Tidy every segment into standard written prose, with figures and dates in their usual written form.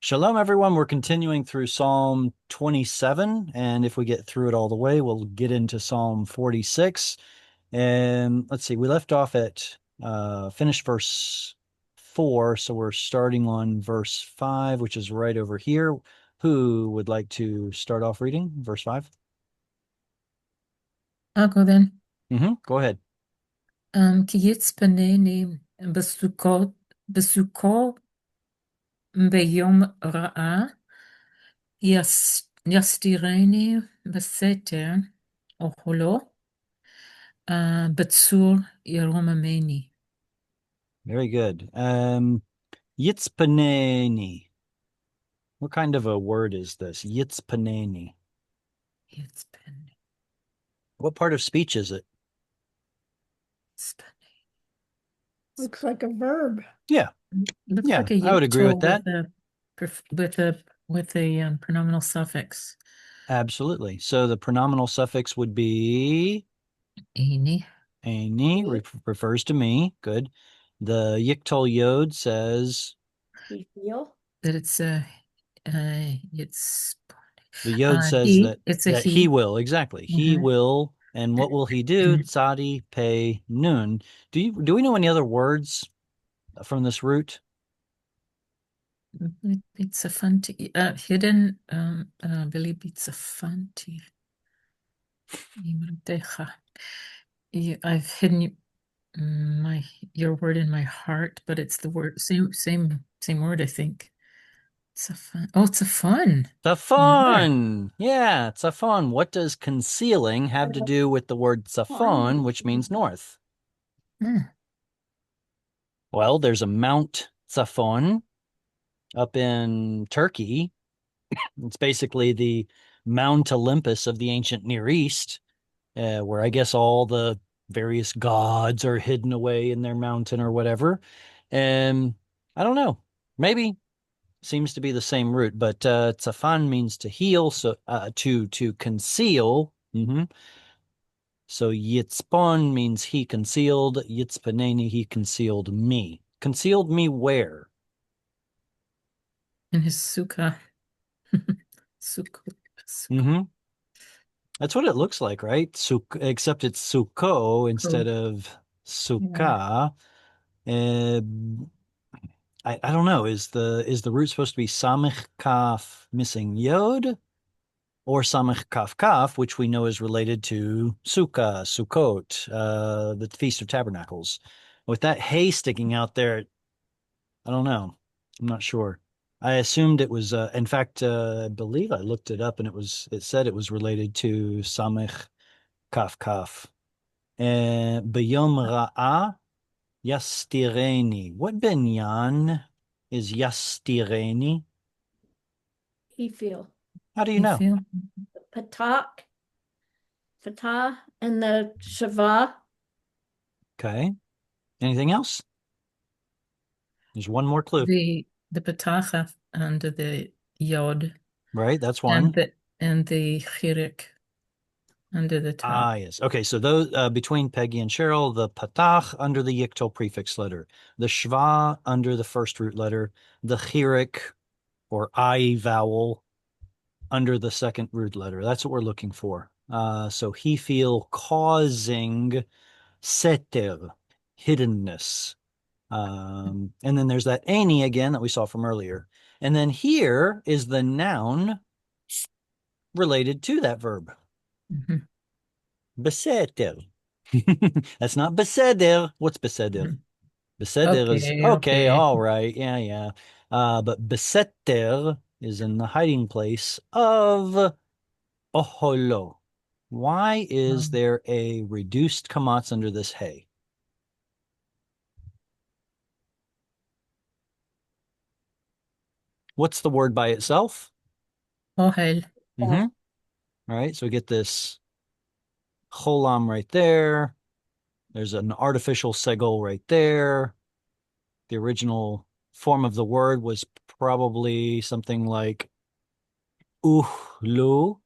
Shalom, everyone. We're continuing through Psalm 27, and if we get through it all the way, we'll get into Psalm 46. And let's see, we left off at finished verse 4, so we're starting on verse 5, which is right over here. Who would like to start off reading verse 5? I'll go then. Go ahead. כי יצפנני בסוכות ביום רעה, יסתירני בסתר אוכלו, בצור ירוממני. Very good. Yitzpaneni. What kind of a word is this? Yitzpaneni. יצפנני. What part of speech is it? Looks like a verb. Yeah. Looks Yeah, like a I would agree with that. with a pronominal suffix. Absolutely. So the pronominal suffix would be Ini. any, refers to me. Good. The Yiktol Yod says You feel? That it's the Yod says that it's a he will. Exactly. He Mhm. will. And what will he do? Tzadi Pei Nun. Do we know any other words from this root? Pizza Fanti, hidden, Billy Pizza Fanti. I've hidden your word in my heart, but it's the word same word, I think. It's a fun. Oh, it's a fun. Tzafon. Yeah, tzafon. What does concealing have to do with the word tzafon, which means north? Hmm. Well, there's a Mount Tzafon up in Turkey. It's basically the Mount Olympus of the ancient Near East, where I guess all the various gods are hidden away in their mountain or whatever. And I don't know. Maybe seems to be the same root, but tzafan means to heal, so to conceal. So yitzpon means he concealed. Yitzpaneni, he concealed me. Concealed me where? In his sukkah. Mm-hmm. That's what it looks like, right? Except it's suko instead of sukkah. Uh, I don't know. Is the root supposed to be samich kaf missing yod, or samich kaf kaf, which we know is related to sukkah, Sukkot, the Feast of Tabernacles? With that hay sticking out there, I don't know. I'm not sure. I assumed it was, in fact, I believe I looked it up and it said it was related to Samech Kaf Kaf. And Bayom Ra'ah Yastireni. What binyan is Yastireni? He feel. How do you You know? feel? Patak, Fatah, and the Shava. Okay. Anything else? There's one more clue. The patacha under the yod, Right, that's and one. the chirik under the top. Ah, yes. Okay, so those between Peggy and Cheryl, the patach under the yictol prefix letter, the shva under the first root letter, the chirik or I vowel under the second root letter. That's what we're looking for. So he feel causing seter, hiddenness. And then there's that any again that we saw from earlier. And then here is the noun related to that verb. Mhm. Beseter. That's not beseder. What's beseder? Beseder is Okay, okay, okay. all right, yeah. But beseter is in the hiding place of oholo. Why is there a reduced kamatz under this hay? What's the word by itself? Ohel. All right, so we get this cholam right there. There's an artificial segol right there. The original form of the word was probably something like uhlu,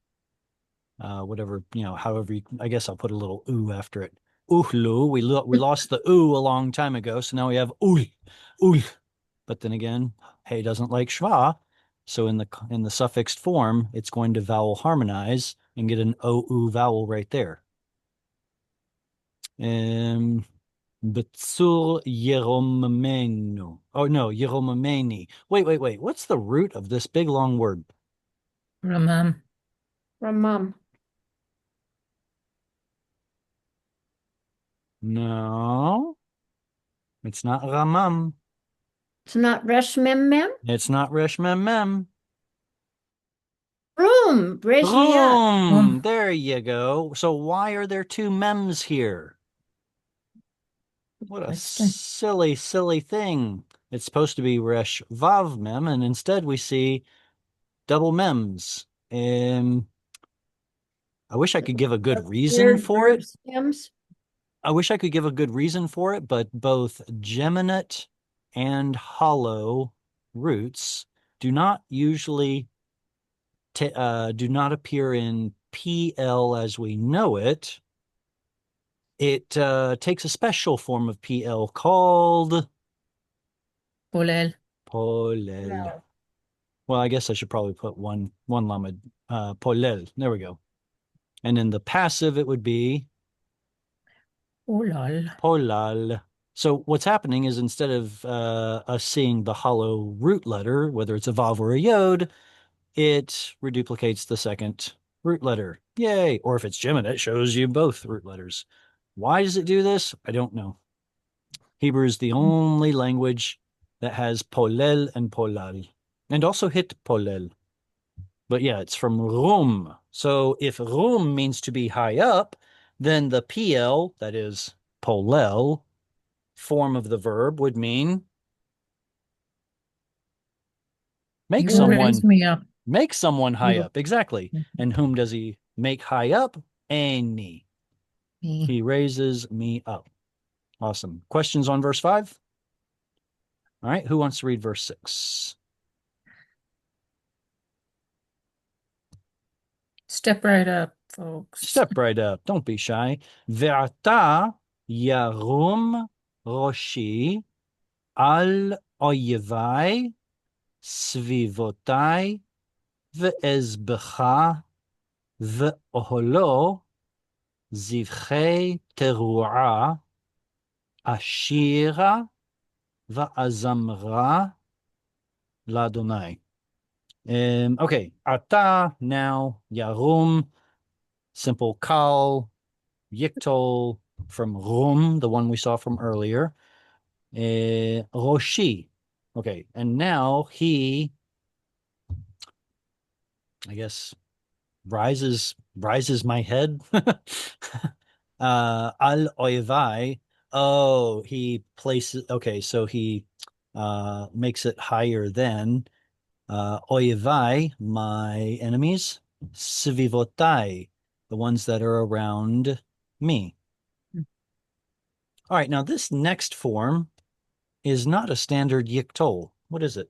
whatever, however I guess I'll put a little ooh after it. Uhlu. We lost the ooh a long time ago, so now we have ul. But then again, hey doesn't like shva, So in the suffixed form, it's going to vowel harmonize and get an OU vowel right there. B'tzur Yeromemenu. Oh no, Yeromemeni. Wait. What's the root of this big long word? Ramam. Ramam. No, it's not Ramam. It's not Resh Mem Mem. It's not Resh Mem Mem. Room. Breshia. Boom! There you go. So why are there two mems here? What a Question. silly, silly thing. It's supposed to be Resh Vav Mem, and instead we see double mems. I wish I could give a good reason Weird for it. verb stems. I wish I could give a good reason for it, but both geminate and hollow roots do not usually do not appear in PL as we know it. It takes a special form of PL called Polel. polel. No. Well, I guess I should probably put one lamed. Polel. There we go. And in the passive, it would be Polal. polal. So what's happening is instead of us seeing the hollow root letter, whether it's a vav or a yod, it reduplicates the second root letter. Yay! Or if it's geminate, it shows you both root letters. Why does it do this? I don't know. Hebrew is the only language that has polel and polal, and also hit polel. But yeah, it's from rum. So if rum means to be high up, then the PL, that is polel, form of the verb would mean make You someone raise me up. make someone high You- up. Exactly. And whom does he make high up? Any. Me. He raises me up. Awesome. Questions on verse 5? All right. Who wants to read verse 6? Step right up, folks. Step right up. Don't be shy. Ve'ata yarum roshi al oyevai svivotai ve'ezbecha ve'oholo zivchei teruah ashira va'azamra ladonai. Okay. Ata, now, yarum, simple kal, yiktol from rum, the one we saw from earlier. Roshi. Okay. And now he, I guess, rises my head. Al oivai. Oh, he places, okay, so he makes it higher than oivai, my enemies, svivotai, the ones that are around me. All right, now this next form is not a standard yiktol. What is it?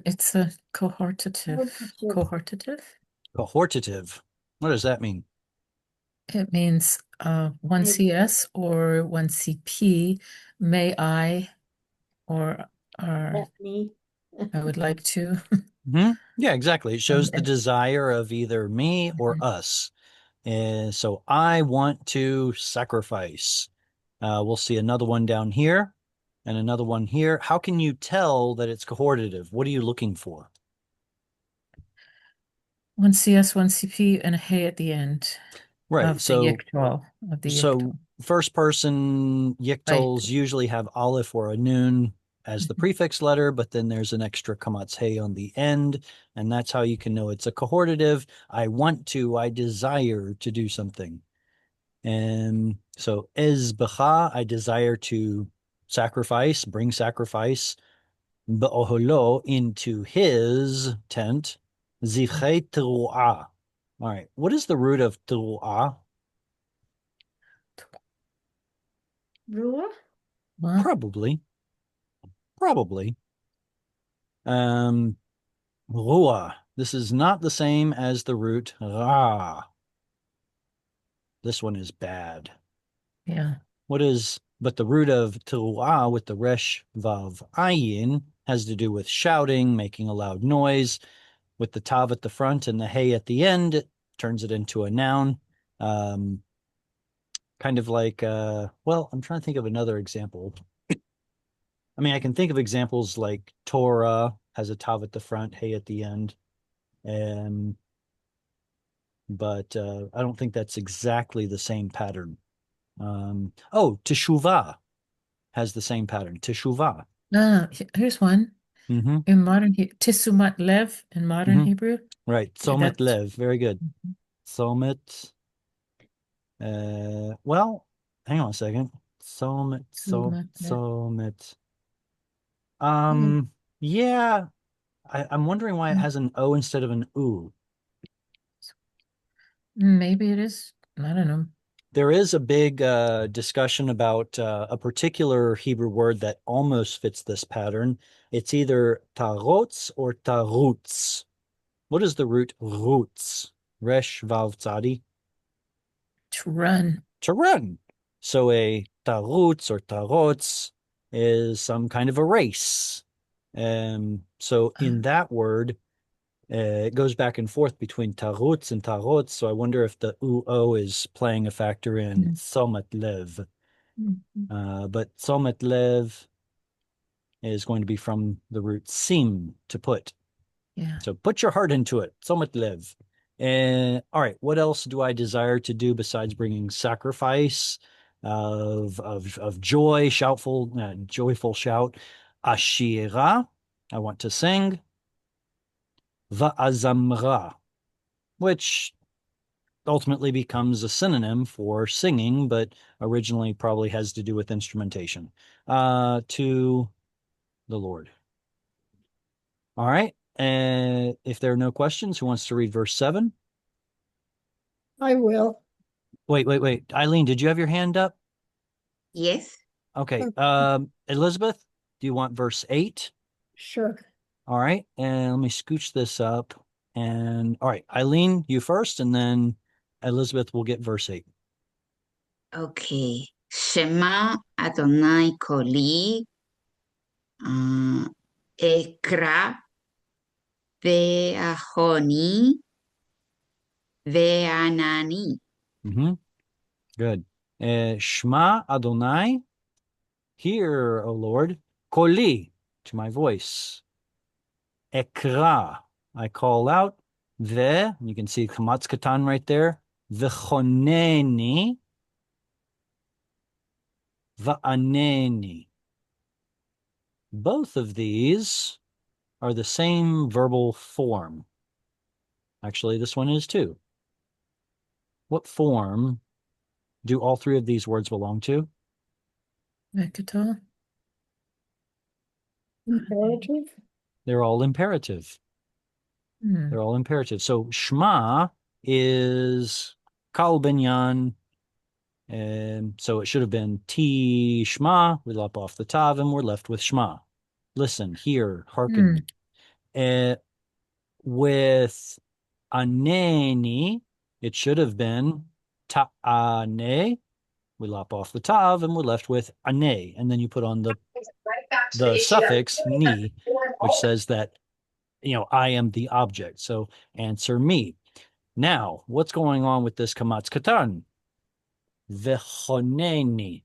It's a cohortative. Cohortative. Cohortative. What does that mean? It means one CS or one CP. May I or Let me. I would like to. Yeah, exactly. It shows the and- desire of either me or us. And so I want to sacrifice. We'll see another one down here and another one here. How can you tell that it's cohortative? What are you looking for? One CS, one CP, and a hey at the end Right. of the So Yictol. first person yiktols usually have aleph or a nun as the prefix letter, but then there's an extra kamatz hey on the end, and that's how you can know it's a cohortative. I desire to do something. And so ezbecha, I desire to sacrifice, bring sacrifice, be'oholo, into his tent, zivchei teruah. All right, what is the root of teruah? Rua? What? Probably. Ruah. This is not the same as the root ra. This one is bad. Yeah. What is But the root of teruah with the resh vav ayin has to do with shouting, making a loud noise. With the tav at the front and the hey at the end, it turns it into a noun. Kind of like, well, I'm trying to think of another example. I mean, I can think of examples like Torah has a tav at the front, hey at the end. But I don't think that's exactly the same pattern. Teshuvah has the same pattern. Teshuvah. Here's one. Mm-hmm. In modern Tisumat Lev in modern Mhm. Hebrew. Right. Yeah, Somet that's- lev. Very good. Mhm. Somet. Well, hang on a second. Somet. Tisumat Lev. Somet. Hmm. Yeah. I'm wondering why it has an O instead of an U. Maybe it is. I don't know. There is a big discussion about a particular Hebrew word that almost fits this pattern. It's either tarotz or tarutz. What is the root roots? Resh vav tzadi. To run. To run. So a tarutz or tarotz is some kind of a race. So in that word, it goes back and forth between tarutz and tarotz. So I wonder if the uo is playing a factor in somat lev. But somet lev is going to be from the root sim, to put. Yeah. So put your heart into it. Somet lev. All right, what else do I desire to do besides bringing sacrifice of joy, joyful shout? Ashira, I want to sing. Va'azamra, which ultimately becomes a synonym for singing, but originally probably has to do with instrumentation. To the Lord. All right. And if there are no questions, who wants to read verse 7? I will. Wait. Eileen, did you have your hand up? Yes. Okay. Elizabeth, do you want verse 8? Sure. All right. And let me scooch this up. And all right, Eileen, you first, and then Elizabeth will get verse 8. Okay. Shema Adonai Koli Ekra Ve'achoni Ve'anani. Mm-hmm. Good. Shema Adonai, hear, O Lord, Koli, to my voice. Ekra, I call out. Ve, you can see Chamatz Katan right there. V'choneni, va'aneni. Both of these are the same verbal form. Actually, this one is too. What form do all three of these words belong to? Vekatal. Imperative. They're all imperative. They're all imperative. So Shema is Kal Binyan, and so it should have been Ti Shema. We lop off the Tav, and we're left with Shema. Listen, hear, hearken. With Aneni, it should have been Ta'ane. We lop off the Tav, and we're left with Ane. And then you put on the suffix ni, which says that, I am the object. So answer me. Now, what's going on with this Kamatz Katan? Vechoneni.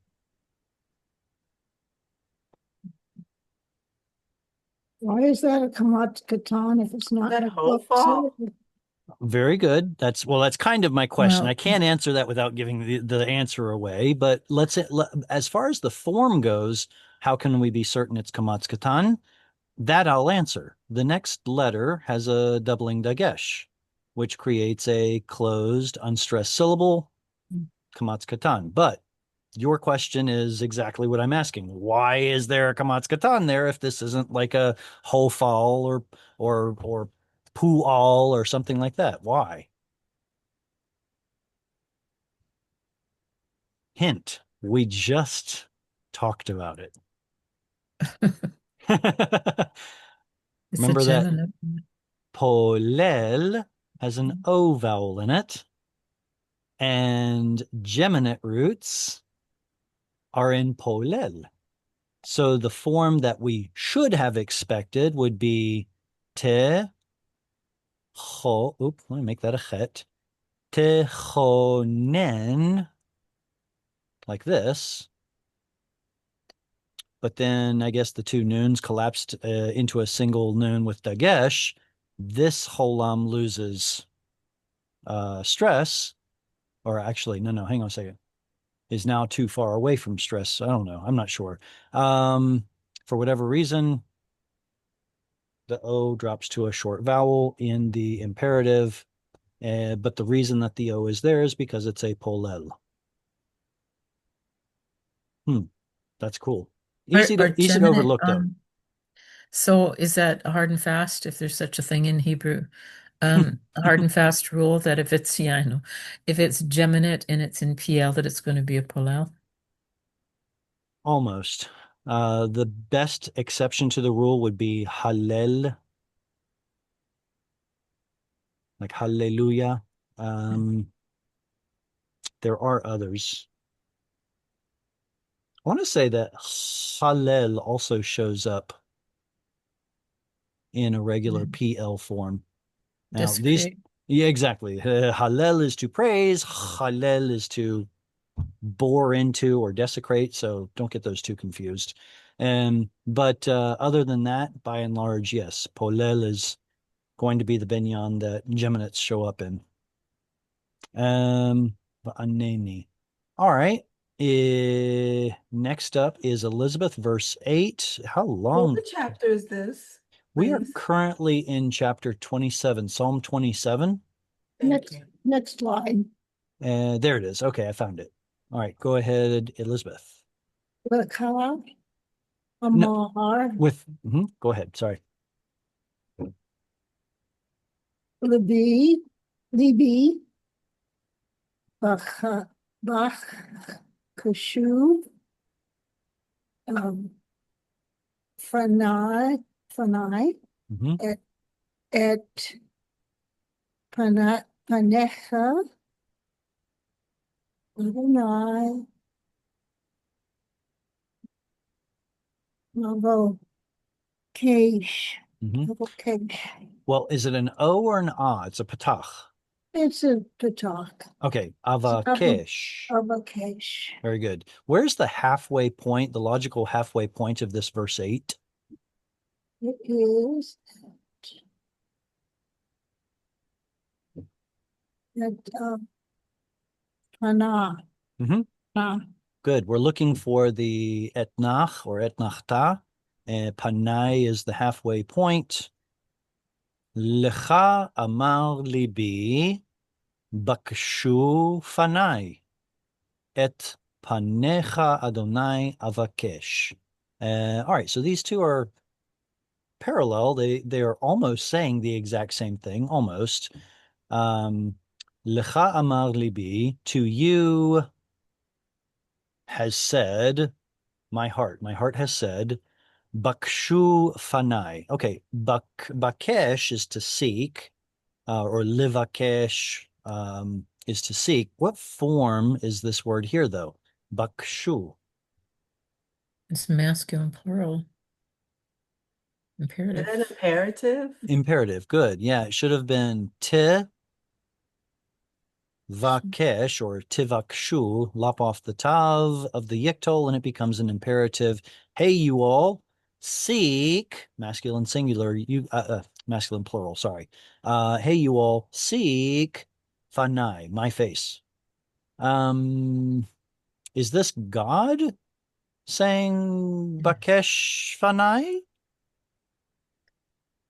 Why is that a Kamat Katan if it's not That a whole book fall? syllable? Very good. That's kind of my question. Well- I can't answer that without giving the answer away. But as far as the form goes, how can we be certain it's Kamatz Katan? That I'll answer. The next letter has a doubling dagesh, which creates a closed, unstressed syllable, Kamatz Katan. But your question is exactly what I'm asking. Why is there a Kamatz Katan there if this isn't like a Hofal or Pu'al or something like that? Why? Hint, we just talked about it. It's Remember a that geminate. polel has an O vowel in it, and geminate roots are in polel. So the form that we should have expected would be te cho. Oop, let me make that a chet. Techonen, like this. But then I guess the two noons collapsed into a single noon with dagesh. This holam loses stress, or actually, no, hang on a second. Is now too far away from stress. I don't know. I'm not sure. For whatever reason, the O drops to a short vowel in the imperative. But the reason that the O is there is because it's a polel. That's cool. Easy to geminate, overlook though. So is that hard and fast, if there's such a thing in Hebrew? A hard and fast rule that if it's, I know, if it's geminate and it's in PL, that it's going to be a polel? Almost. The best exception to the rule would be hallel, like hallelujah. There are others. I want to say that hallel also shows up in a regular PL form. Now yeah, exactly. Hallel is to praise. Hallel is to bore into or desecrate. So don't get those two confused. But other than that, by and large, yes, polel is going to be the binyan that geminates show up in. Aneni. All right. Next up is Elizabeth, verse 8. How long? What chapter is this? We are please? currently in chapter 27, Psalm 27. Thank you. Next slide. There it is. Okay, I found it. All right, go ahead, Elizabeth. Lekha, No. Amar, Go ahead. Sorry. Libi, Bach, Kashu, Fanai, et Panecha, Adonai, Navo, Kesh, Well, is it an O or an A? It's a patach. It's a Patak, Okay, avakesh. Avakesh. Very good. Where's the halfway point, the logical halfway point of this verse 8? It is at Pana. Good. We're looking for the etnach or etnachta. Panai is the halfway point. Lecha amar libi bakshu fanai et panecha Adonai avakesh. All right, so these two are parallel. They are almost saying the exact same thing, almost. Lecha amar libi, to you has said, my heart has said, bakshu fanai. Okay, bakesh is to seek, or livakesh is to seek. What form is this word here, though? Bakshu. It's masculine plural. Imperative. Is that imperative? Imperative. Good. Yeah, it should have been te vakesh or tivakshu. Lop off the tav of the yiktol, and it becomes an imperative. Hey, you all, seek, masculine singular, masculine plural, sorry. Hey, you all, seek fanai, my face. Is this God saying bakesh fanai?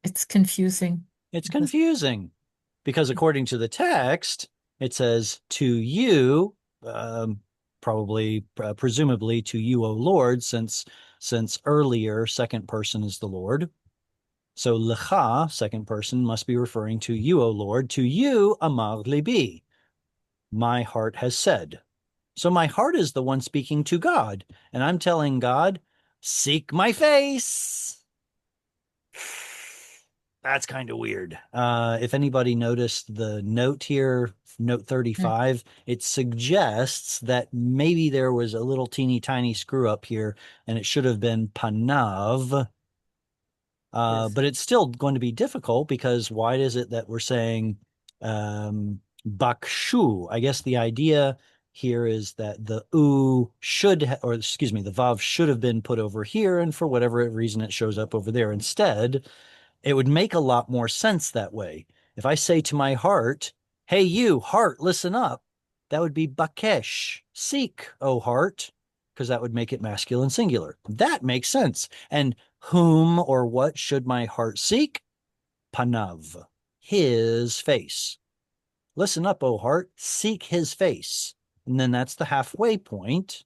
It's confusing. It's confusing because according to the text, it says to you, presumably to you, O Lord, since earlier second person is the Lord. So lecha, second person, must be referring to you, O Lord. To you, amar libi, my heart has said. So my heart is the one speaking to God, and I'm telling God, seek my face. That's kind of weird. If anybody noticed the note here, note 35, it suggests that maybe there was a little teeny tiny screw up here and it should have been panav. Yes. But it's still going to be difficult because why is it that we're saying bakshu? I guess the idea here is that the u should, or excuse me, the vav should have been put over here, and for whatever reason it shows up over there instead. It would make a lot more sense that way. If I say to my heart, hey, you, heart, listen up, that would be bakesh, seek, oh heart, because that would make it masculine singular. That makes sense. And whom or what should my heart seek? Panav, his face. Listen up, oh heart, seek his face. And then that's the halfway point.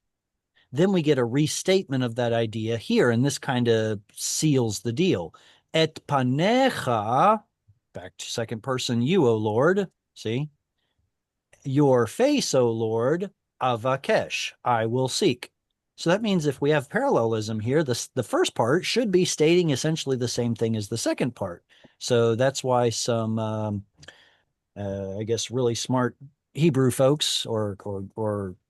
Then we get a restatement of that idea here, and this kind of seals the deal. Et panecha, back to second person, you, O Lord. See? Your face, O Lord, avakesh, I will seek. So that means if we have parallelism here, the first part should be stating essentially the same thing as the second part. So that's why some, I guess, really smart Hebrew folks or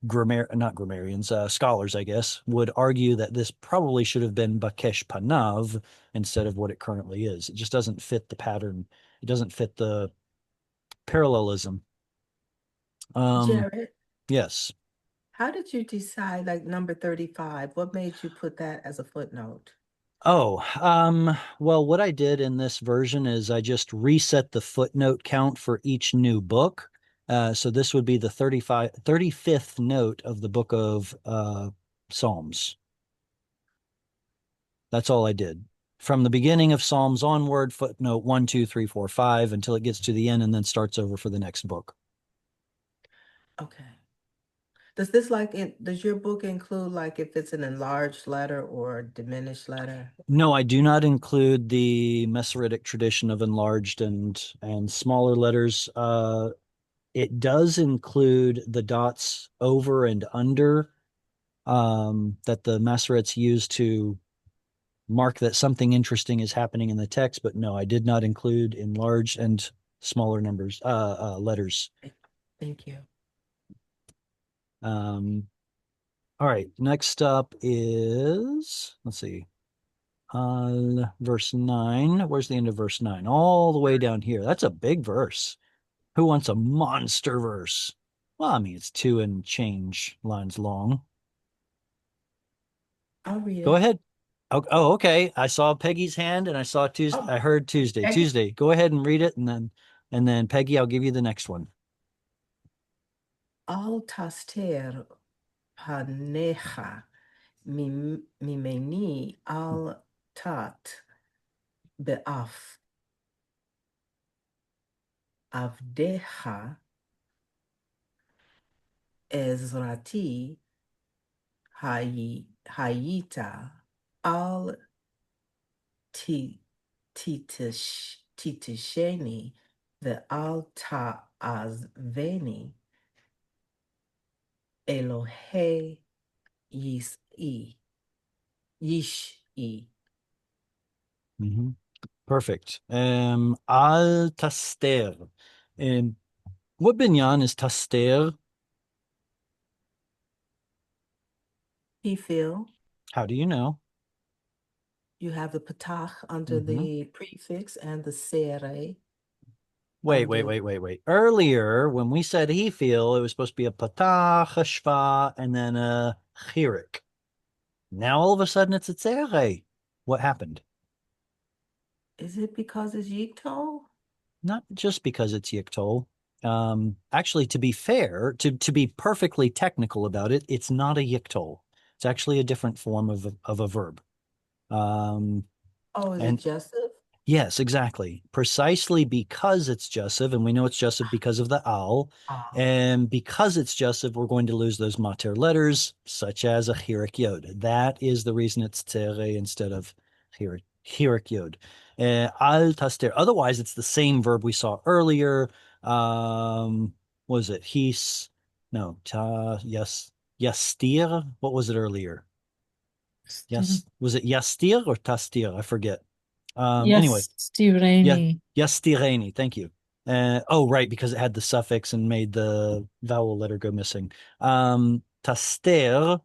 not grammarians, scholars, I guess, would argue that this probably should have been Bakesh Panav instead of what it currently is. It just doesn't fit the pattern. It doesn't fit the parallelism. Jared, Yes. how did you decide like number 35? What made you put that as a footnote? Oh, well, what I did in this version is I just reset the footnote count for each new book. So this would be the 35th note of the book of Psalms. That's all I did. From the beginning of Psalms onward, footnote 1, 2, 3, 4, 5, until it gets to the end and then starts over for the next book. Okay. Does your book include like if it's an enlarged letter or a diminished letter? No, I do not include the Masoretic tradition of enlarged and smaller letters. It does include the dots over and under that the Masoretes use to mark that something interesting is happening in the text. But no, I did not include enlarged and smaller numbers, letters. Thank you. All right, next up is, let's see, verse 9. Where's the end of verse 9? All the way down here. That's a big verse. Who wants a monster verse? Well, I mean, it's 2 and change lines long. I'll read Go it. ahead. Oh, okay. I saw Peggy's hand and I saw Tuesday. Oh, I heard Tuesday. Peggy. Tuesday. Go ahead and read it, and then Peggy, I'll give you the next one. Al taster panecha mimeni al tat be'af avdecha ezrati hayita al titisheni ve'al ta'azveni Elohe Yish-i. Perfect. Al taster. What binyan is taster? He feel How do you know? you have the patach under the prefix and the sere. Wait. Earlier, when we said he feel, it was supposed to be a patach, a shva, and then a chirik. Now all of a sudden it's a tzere. What happened? Is it because it's Yikto? Not just because it's yiktol. Actually, to be fair, to be perfectly technical about it, it's not a yiktol. It's actually a different form of a verb. Oh, is And- it Joseph? Yes, exactly. Precisely because it's Joseph, and we know it's Joseph because of the al, and because it's Joseph, we're going to lose those mater letters, such as a chirik yod. That is the reason it's tere instead of chirik yod. Al taster. Otherwise, it's the same verb we saw earlier. What was it? No, yes, yastir. What was it earlier? Yes, was it yastir or tastir? I forget. Anyway, Yes, Stireni. Yastireni, thank you. Oh, right, because it had the suffix and made the vowel letter go missing. Taster,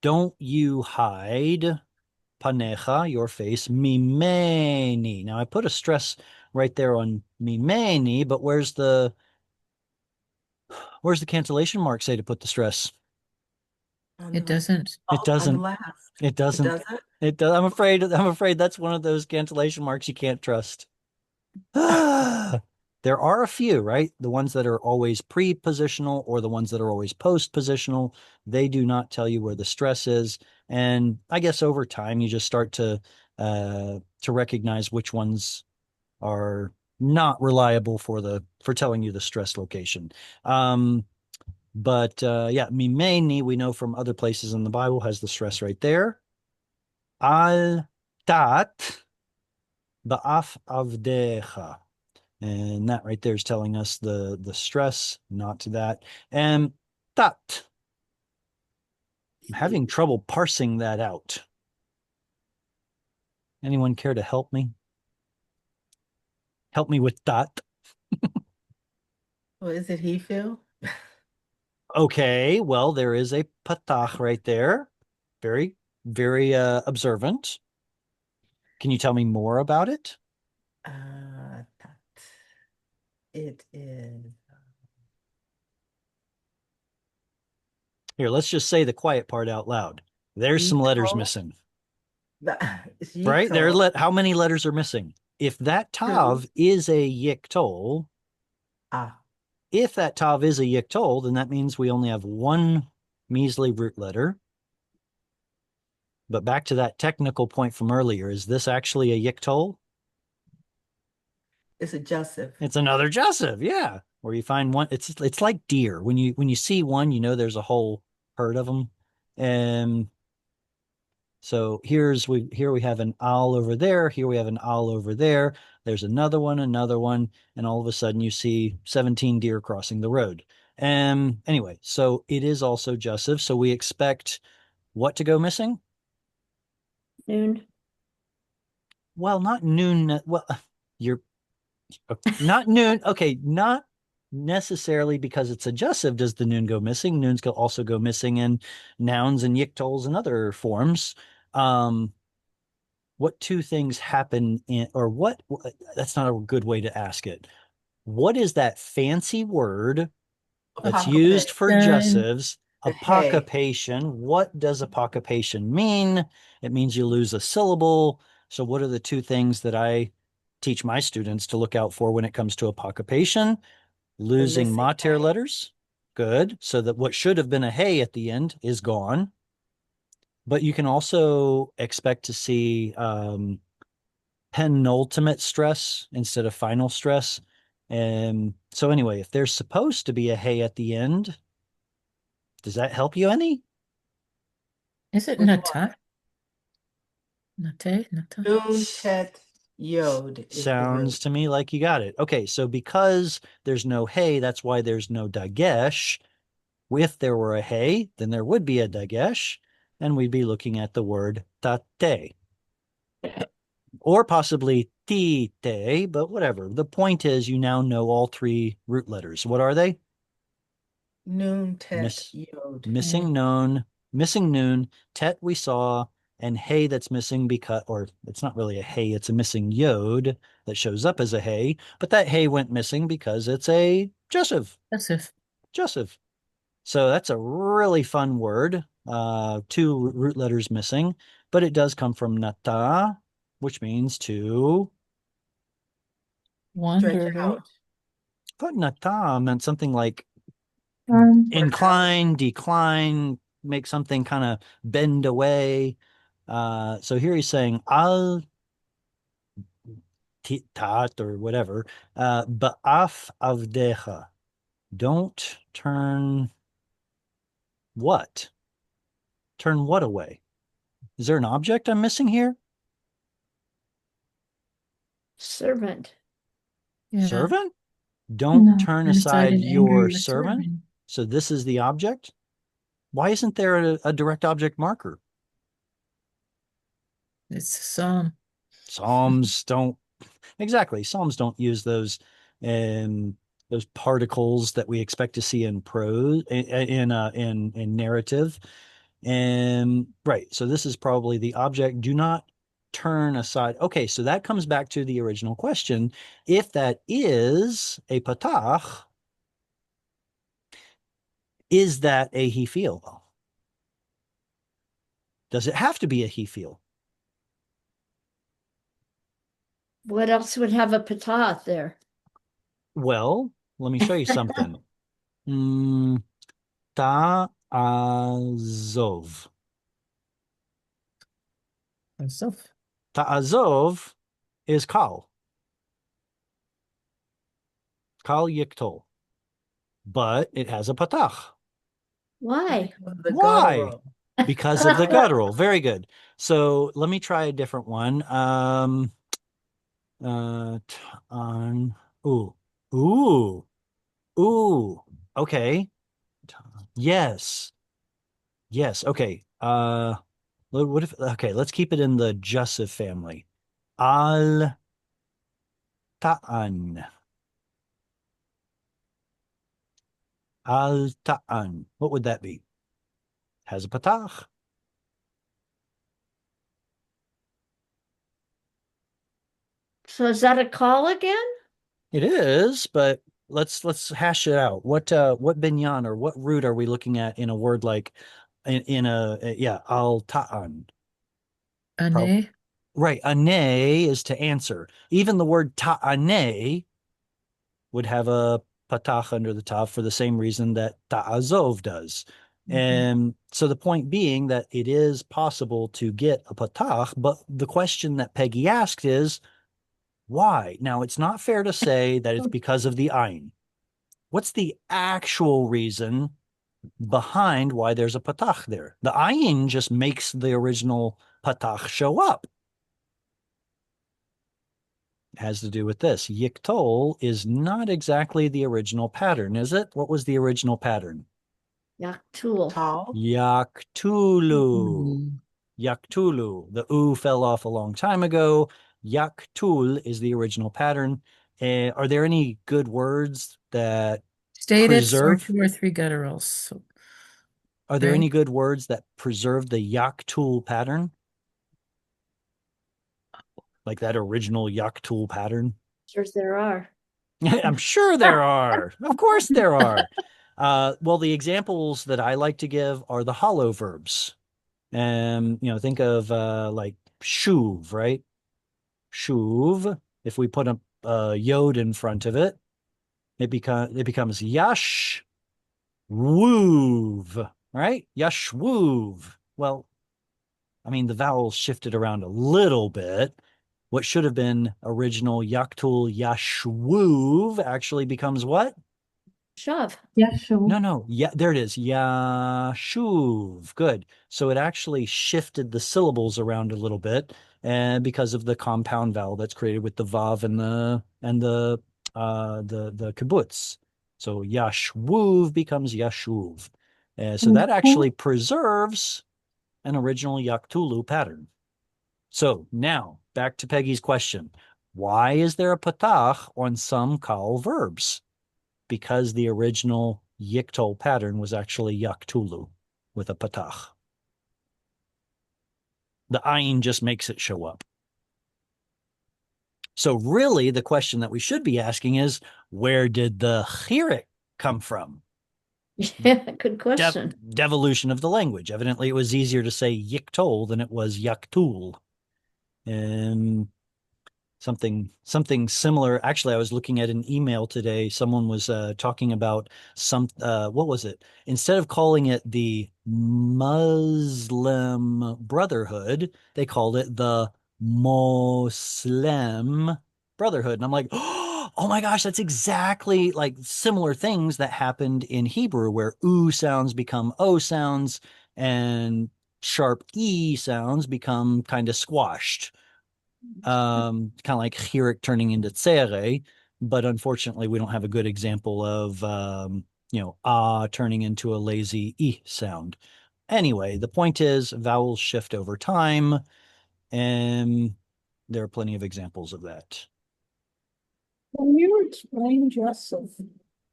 don't you hide panecha, your face, mimeni. Now I put a stress right there on mimeni, but where's the cancellation mark say to put the stress? On It the- doesn't. oh, It on the doesn't. last. It It doesn't. doesn't? It does. I'm afraid that's one of those cancellation marks you can't trust. There are a few, right? The ones that are always prepositional or the ones that are always postpositional. They do not tell you where the stress is. And I guess over time you just start to recognize which ones are not reliable for telling you the stress location. But yeah, mimeni, we know from other places in the Bible, has the stress right there. Al tat ba'af avdecha. And that right there is telling us the stress, not to that. And tat. I'm having trouble parsing that out. Anyone care to help me? Help me with that. Well, is it he, Phil? Okay, well, there is a patach right there. Very, very observant. Can you tell me more about it? That. It is. Here, let's just say the quiet part out loud. There's some letters Yiko. missing, It's right? Yiko. How many letters are missing? If that Two. tav is a yiktol, Ah, if that tav is a yiktol, then that means we only have one measly root letter. But back to that technical point from earlier, is this actually a yiktol? it's a Joseph. It's another Joseph, yeah. Where you find one, it's like deer. When you see one, you know there's a whole herd of them. And so here we have an owl over there. Here we have an owl over there. There's another one, and all of a sudden you see 17 deer crossing the road. And anyway, so it is also Joseph. So we expect what to go missing? Noon. Well, not noon. Well, you're not noon. Okay, not necessarily because it's a Joseph does the noon go missing. Noons can also go missing in nouns and yiktols and other forms. What two things happen in, or what, that's not a good way to ask it. What is that fancy word that's used Apocalypse. for Then Josephs? The hay. Apocapation. What does apocapation mean? It means you lose a syllable. So what are the two things that I teach my students to look out for when it comes to apocapation? Losing missing mater hay. letters. Good. So that what should have been a hey at the end is gone. But you can also expect to see penultimate stress instead of final stress. And so anyway, if there's supposed to be a hey at the end, does that help you any? is it Which one? Nata? Nate? Nata? Noon, tet, yod is the Sounds root. to me like you got it. Okay, so because there's no hey, that's why there's no dagesh. If there were a hey, then there would be a dagesh, and we'd be looking at the word tate. Or possibly tite, but whatever. The point is you now know all three root letters. What are they? Noon, tet, Miss, yod. missing known, missing noon, tet we saw, and hey that's missing because, or it's not really a hey, it's a missing yod that shows up as a hey, but that hey went missing because it's a Joseph. Joseph. Joseph. So that's a really fun word. Two root letters missing, but it does come from nata, which means to. Stretch Wonder. out. But nata meant something like Um, incline, decline, make something kind of bend away. So here he's saying al tat or whatever, ba'af avdecha. Don't turn what? Turn what away? Is there an object I'm missing here? servant. Yeah. Servant? Don't No. turn Turn aside aside in anger your your servant. servant. So this is the object. Why isn't there a direct object marker? It's a psalm. Psalms don't exactly. Psalms don't use those particles that we expect to see in prose in narrative. And right, so this is probably the object. Do not turn aside. Okay, so that comes back to the original question. If that is a patach, is that a he feel? Does it have to be a he feel? What else would have a patah there? Well, let me show you something. Mm, ta'azov. Myself. Ta'azov is kal. Kal yiktol. But it has a patach. Why? The Why? guttural. Because of the guttural. Very good. So let me try a different one. On. Ooh. Ooh. Ooh. Okay. Yes. Yes. Okay. What if, okay, let's keep it in the Jussive family. Al ta'an. Al ta'an. What would that be? Has a patach. So is that a call again? It is, but let's hash it out. What binyan or what root are we looking at in a word like in yeah, al ta'an. Ane. Right, ane is to answer. Even the word ta'ane would have a patach under the tav for the same reason that ta'azov does. And so the point being that it is possible to get a patach, but the question that Peggy asked is why? Now, it's not fair to say that it's because of the ayin. What's the actual reason behind why there's a patach there? The ayin just makes the original patach show up. It has to do with this. Yiktol is not exactly the original pattern, is it? What was the original pattern? Yaktul. Tall. Yaktulu. Yaktulu. The U fell off a long time ago. Yaktul is the original pattern. Are there any good words that Stated or preserve? 2 or 3 gutturals. So, Are there right? any good words that preserve the Yaktul pattern? Like that original Yaktul pattern? Sure there are. I'm sure there are. Of course there are. Well, the examples that I like to give are the hollow verbs. Think of like shuv, right? Shuv. If we put a yod in front of it, it becomes yash woov, right? Yash woov. Well, I mean, the vowels shifted around a little bit. What should have been original yaktul yashwuv actually becomes what? Shove. No. Yeah, there it is. Yashuv. Good. So it actually shifted the syllables around a little bit, and because of the compound vowel that's created with the vav and the kibbutz. So yashwuv becomes yashuv. So that actually preserves an original yaktulu pattern. So now back to Peggy's question. Why is there a patach on some kal verbs? Because the original yiktol pattern was actually yaktulu with a patach. The ayin just makes it show up. So really the question that we should be asking is, where did the chirik come from? Yeah, good question. Devolution of the language. Evidently it was easier to say yiktol than it was yaktul. And something similar. Actually, I was looking at an email today. Someone was talking about what was it? Instead of calling it the Muslim Brotherhood, they called it the Muslim Brotherhood. And I'm like, oh my gosh, that's exactly like similar things that happened in Hebrew where oo sounds become o sounds and sharp e sounds become kind of squashed. Kind of like chirik turning into tsere, but unfortunately we don't have a good example of turning into a lazy e sound. Anyway, the point is vowels shift over time, and there are plenty of examples of that. Can you explain Joseph?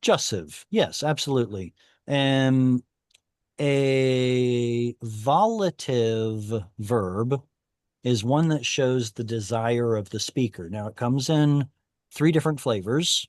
Jussive, yes, absolutely. And a volative verb is one that shows the desire of the speaker. Now, it comes in three different flavors: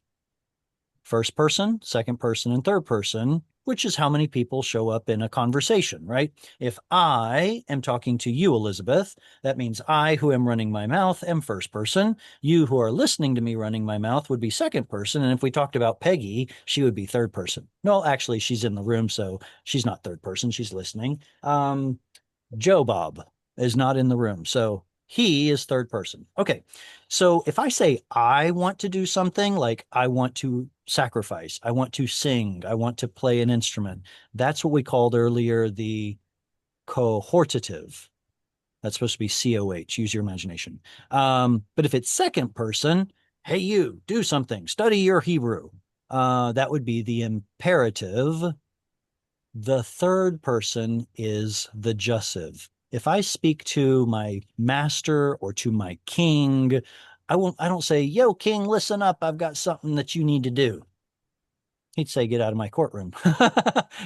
first person, second person, and third person, which is how many people show up in a conversation, right? If I am talking to you, Elizabeth, that means I, who am running my mouth, am first person. You, who are listening to me running my mouth, would be second person. And if we talked about Peggy, she would be third person. No, actually, she's in the room, so she's not third person. She's listening. Joe Bob is not in the room, so he is third person. Okay, so if I say I want to do something, like I want to sacrifice, I want to sing, I want to play an instrument, that's what we called earlier the cohortative. That's supposed to be COH, use your imagination. But if it's second person, hey, you, do something, study your Hebrew, that would be the imperative. The third person is the jussive. If I speak to my master or to my king, I don't say, yo, king, listen up. I've got something that you need to do. He'd say, get out of my courtroom,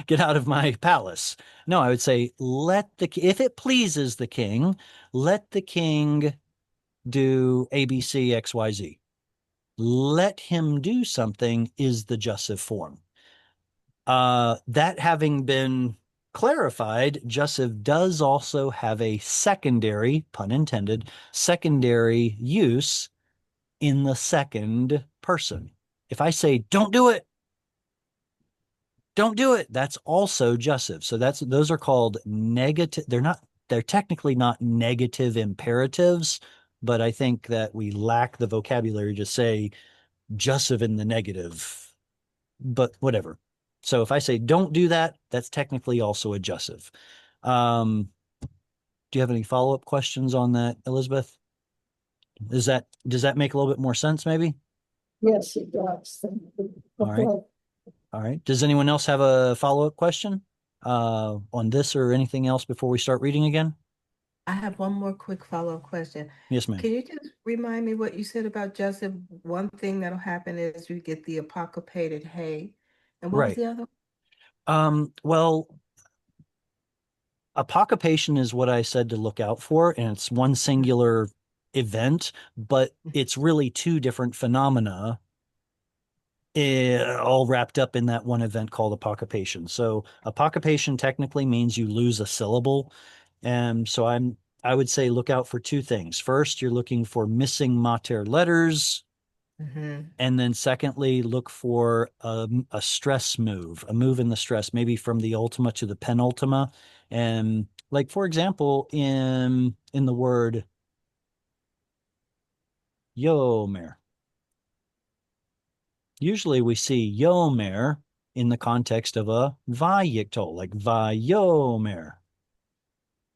get out of my palace. No, I would say, if it pleases the king, let the king do A, B, C, X, Y, Z. Let him do something is the jussive form. That having been clarified, jussive does also have a secondary, pun intended, secondary use in the second person. If I say, don't do it, that's also jussive. So those are called negative. They're technically not negative imperatives, but I think that we lack the vocabulary to say jussive in the negative, but whatever. So if I say don't do that, that's technically also adjussive. Do you have any follow-up questions on that, Elizabeth? Does that make a little bit more sense, maybe? Yes, it does. Thank you. All right. Okay. All right. Does anyone else have a follow-up question on this or anything else before we start reading again? I have one more quick follow-up question. Yes, ma'am. Can you just remind me what you said about Joseph? One thing that'll happen is you get the apocryphated hay. And what was Right. the other? Well, apocompation is what I said to look out for, and it's one singular event, but it's really two different phenomena all wrapped up in that one event called apocompation. So apocompation technically means you lose a syllable. And so I would say look out for two things. First, you're looking for missing mater letters. And then secondly, look for a stress move, a move in the stress, maybe from the ultima to the penultima. And like, for example, in the word yomer, usually we see yomer in the context of a vayikol, like vayomer.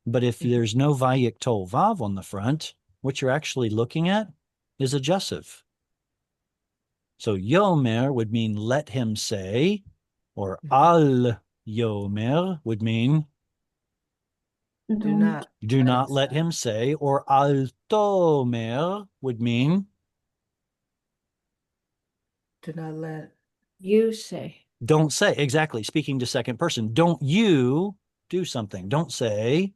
But if there's no vayikol vav on the front, what you're actually looking at is a jussive. So yomer would mean let him say, or al yomer would mean do not let him say, or al tomer would mean Do not let You say. don't say. Exactly. Speaking to second person, don't you do something. Don't say,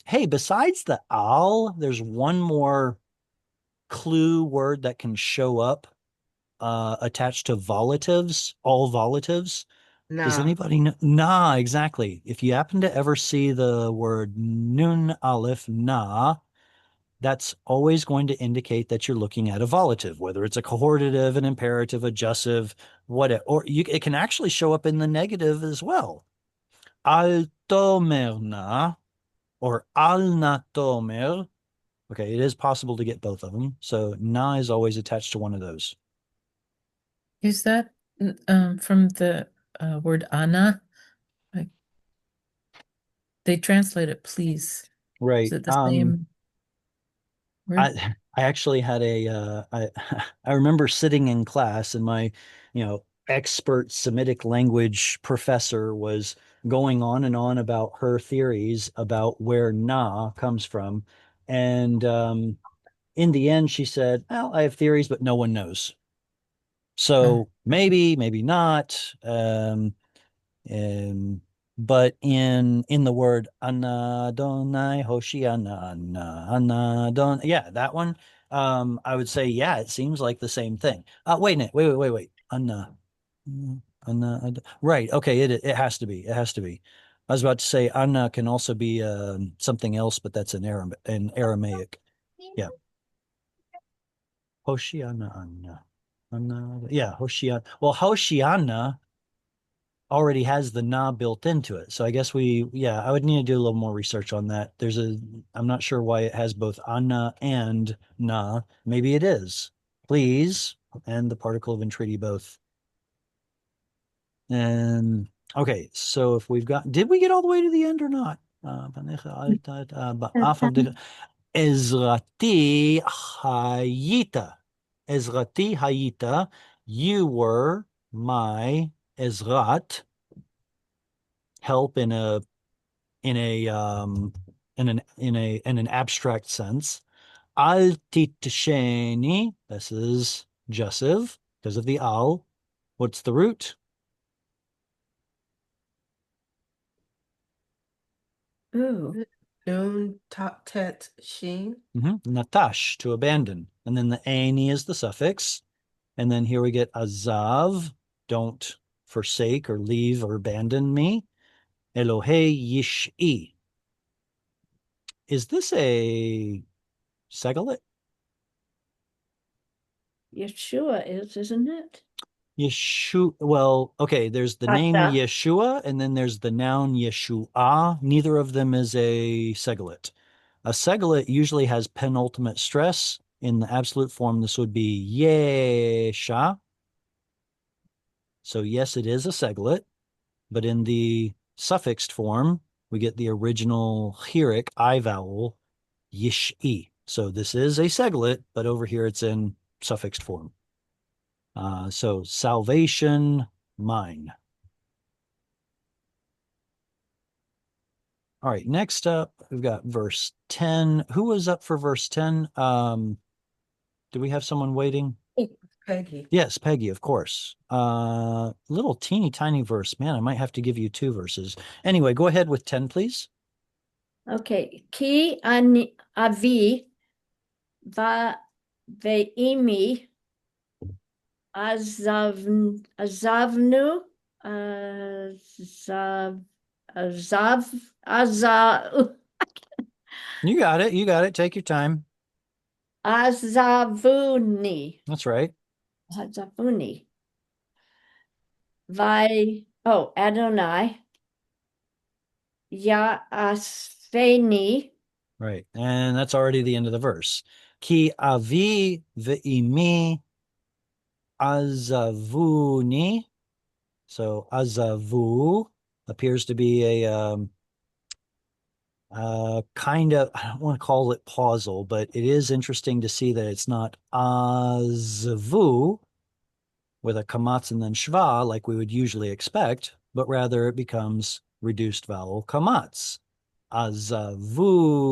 hey, besides the al, there's one more clue word that can show up attached to volatives, all volatives. Does nah. anybody know? Nah, exactly. If you happen to ever see the word nun aleph na, that's always going to indicate that you're looking at a volative, whether it's a cohortative, an imperative, a jussive, whatever. Or it can actually show up in the negative as well. Al tomer na or al na tomer. Okay, it is possible to get both of them. So na is always attached to one of those. Is that from the word Anna? Like they translate it, please. Right. Is it the same word? I actually had I remember sitting in class and my, expert Semitic language professor was going on and on about her theories about where na comes from. And in the end, she said, well, I have theories, but no one knows. So maybe, maybe not. But in the word Anadonai Hoshiana Anadon, yeah, that one. I would say, yeah, it seems like the same thing. Wait a minute, wait. Anna, right. Okay, it has to be. It has to be. I was about to say Anna can also be something else, but that's in Aramaic. Yeah. Hoshiana Anna. Anna, yeah, Hoshiana. Well, Hoshiana already has the na built into it. So I guess yeah, I would need to do a little more research on that. I'm not sure why it has both anna and na. Maybe it is. Please. And the particle of entreaty both. And okay, so if did we get all the way to the end or not? Ezrati Hayita. Ezrati Hayita. You were my Ezrat, help in an abstract sense. Al titsheni, this is Joseph because of the al. What's the root? Ooh. Nun tet sheen. Natash, to abandon. And then the ani is the suffix. And then here we get azav, don't forsake or leave or abandon me. Elohei yish'i. Is this a Segalit? Yeshua is, isn't it? Yeshua. Well, okay, there's the name Ata. Yeshua, and then there's the noun Yeshua. Neither of them is a Segalit. A Segalit usually has penultimate stress. In the absolute form, this would be Yesha. So yes, it is a Segalit, but in the suffixed form, we get the original Chirik I vowel, Yish-i. So this is a Segalit, but over here it's in suffixed form. So salvation, mine. All right, next up, we've got verse 10. Who was up for verse 10? Do we have someone waiting? Peggy. Yes, Peggy, of course. Little teeny tiny verse. Man, I might have to give you 2 verses. Anyway, go ahead with 10, please. Okay. Ki ani avi va ve'imi azavnu azav You got it. You got it. Take your time. azavuni That's right. azavuni Adonai Ya'asfeni. Right. And that's already the end of the verse. Ki avi ve'imi azavuni. So azavu appears to be a kind of, I don't want to call it pausal, but it is interesting to see that it's not azavu with a kamatz and then shva like we would usually expect, but rather it becomes reduced vowel kamatz. Azavuni.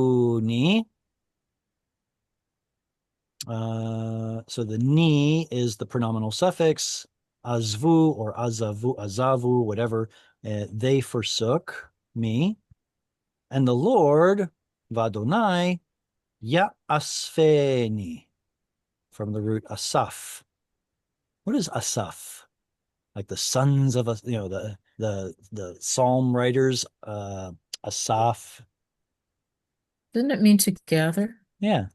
So the ni is the pronominal suffix. Azvu or azavu, whatever. They forsook me. And the Lord, Vadonai, Ya'asfeni, from the root asaf. What is asaf? Like the sons of us, the psalm writers, asaf. Doesn't it mean to gather? Yeah.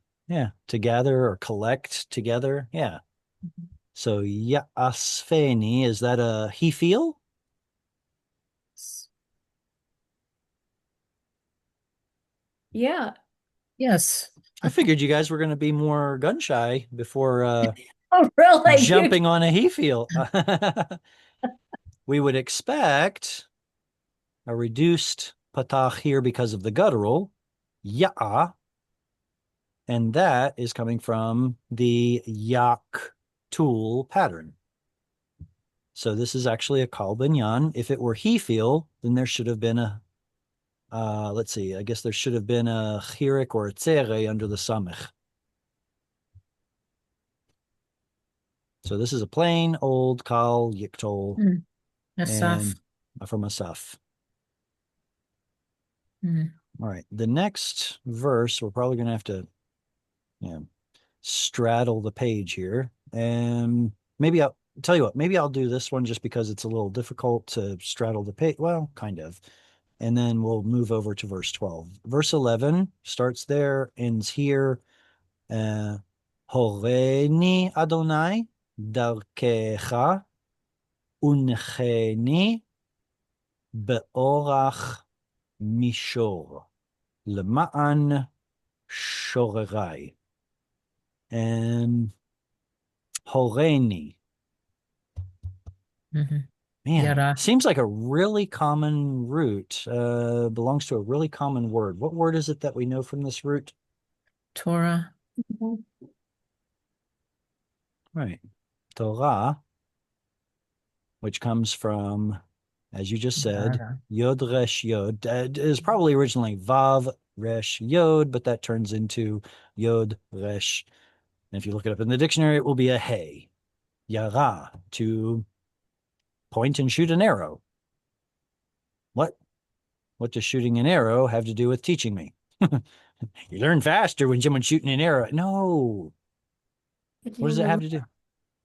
To gather or collect together. Yeah. So Ya'asfeni, is that a he feel? Yeah. Yes. I figured you guys were going to be more gun shy before Oh, really? jumping on a he feel. We would expect a reduced patach here because of the guttural, ya'a, and that is coming from the yak tool pattern. So this is actually a kal binyan. If it were he feel, then there should have been a, let's see, I guess there should have been a chirik or a tzere under the samech. So this is a plain old Kal Yiktol Mm. Asaf. and from Asaf. Mm. All right. The next verse, we're probably going to have to, straddle the page here. And maybe I'll tell you what, maybe I'll do this one just because it's a little difficult to straddle the page. Well, kind of. And then we'll move over to verse 12. Verse 11 starts there, ends here. Horeni Adonai darkecha uncheni beorach mishor למען shorerai. And horeni. Mhm. Man, Yara. seems like a really common root. Belongs to a really common word. What word is it that we know from this root? Torah. Right. Torah, which comes from, as you just said, Yara. Yod Resh Yod. It is probably originally Vav Resh Yod, but that turns into Yod Resh. And if you look it up in the dictionary, it will be a hey. Yara, to point and shoot an arrow. What? What does shooting an arrow have to do with teaching me? You learn faster when someone's shooting an arrow. No. What does it have to do?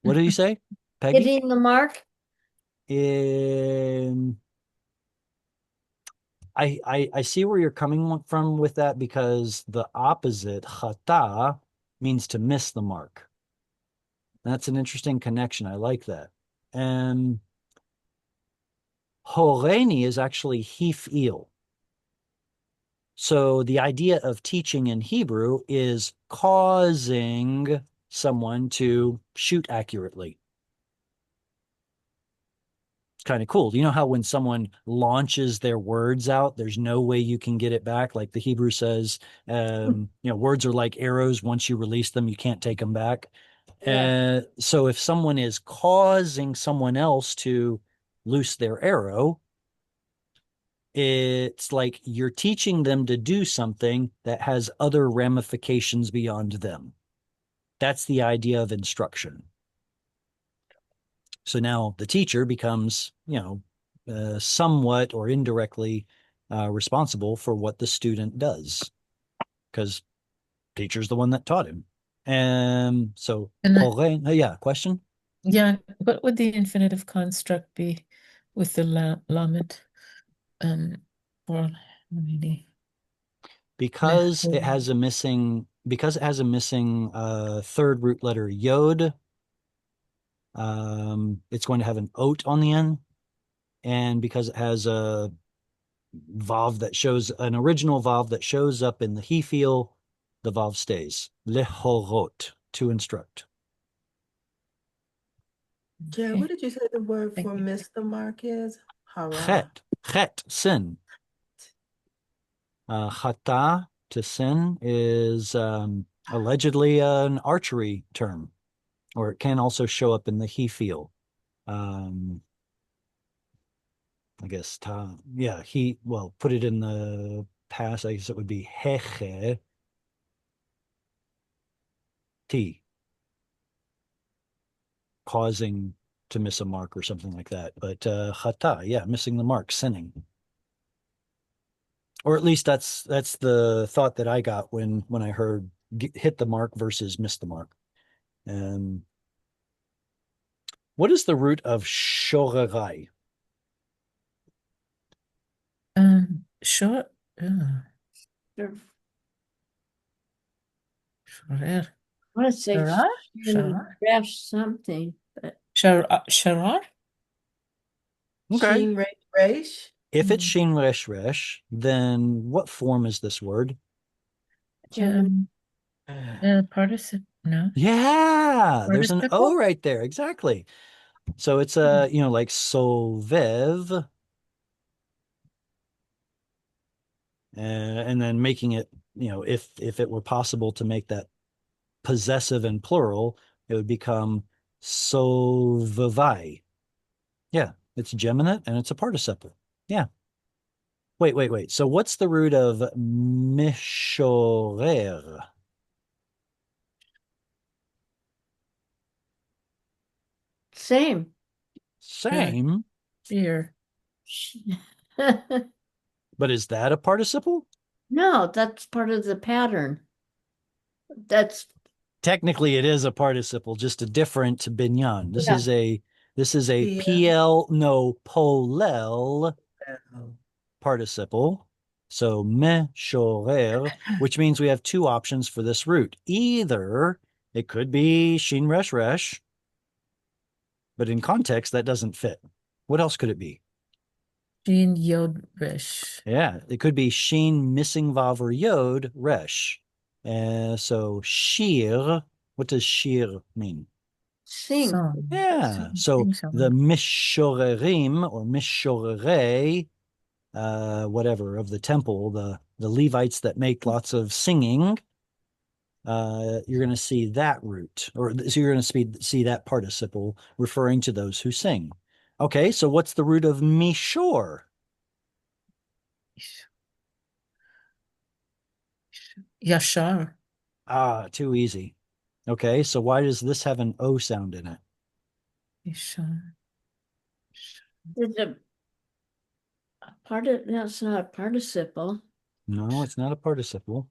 What did you say, Peggy? Hitting the mark? I see where you're coming from with that, because the opposite, chata, means to miss the mark. That's an interesting connection. I like that. And horeni is actually hif'il. So the idea of teaching in Hebrew is causing someone to shoot accurately. It's kind of cool. You know how when someone launches their words out, there's no way you can get it back? Like the Hebrew says, words are like arrows. Once you release them, you can't take them back. Yeah. So if someone is causing someone else to loose their arrow, it's like you're teaching them to do something that has other ramifications beyond them. That's the idea of instruction. So now the teacher becomes, somewhat or indirectly responsible for what the student does, because teacher's the one that taught him. And so, question? Yeah, what would the infinitive construct be with the lamed? Or really? Because it has a missing third root letter yod, it's going to have an ot on the end. And because it has a an original vav that shows up in the he feel, the vav stays. Lehorot, to instruct. Jared, Okay. what did you say the word Thank for you. miss the mark is? Hara. Chet, sin. Chata, to sin, is allegedly an archery term, or it can also show up in the he feel. I guess put it in the past, I guess it would be heche t, causing to miss a mark or something like that. But chata, missing the mark, sinning. Or at least that's the thought that I got when I heard hit the mark versus miss the mark. What is the root of shorerai? Short. Shorer. I want to say Sharar? crash something, but Sharar? Okay. Sheen Resh. If it's shin resh resh, then what form is this word? Participle. No. Yeah, there's an Participle? O right there. Exactly. So it's like sovev, and then making it, if it were possible to make that possessive and plural, it would become sovavai. Yeah, it's geminate and it's a participle. Yeah. Wait. So what's the root of mishorer? Same. Same. Here. But is that a participle? No, that's part of the pattern. That's Technically, it is a participle, just a different binyan. This is a Yeah. PL, no, polel participle. So meshorer, which means we have two options for this root. Either it could be shin resh resh, but in context that doesn't fit. What else could it be? Shin Yod Resh. Yeah, it could be shin missing vav or yod resh. So shir, what does shir mean? sing. Song. Yeah, Sing so song. the mishorerim or mishorere, whatever, of the temple, the Levites that make lots of singing, you're going to see that root, or so you're going to see that participle referring to those who sing. Okay, so what's the root of mishor? Yashar. Ah, too easy. Okay, so why does this have an O sound in it? Yashar. It's a that's not a participle. No, it's not a participle.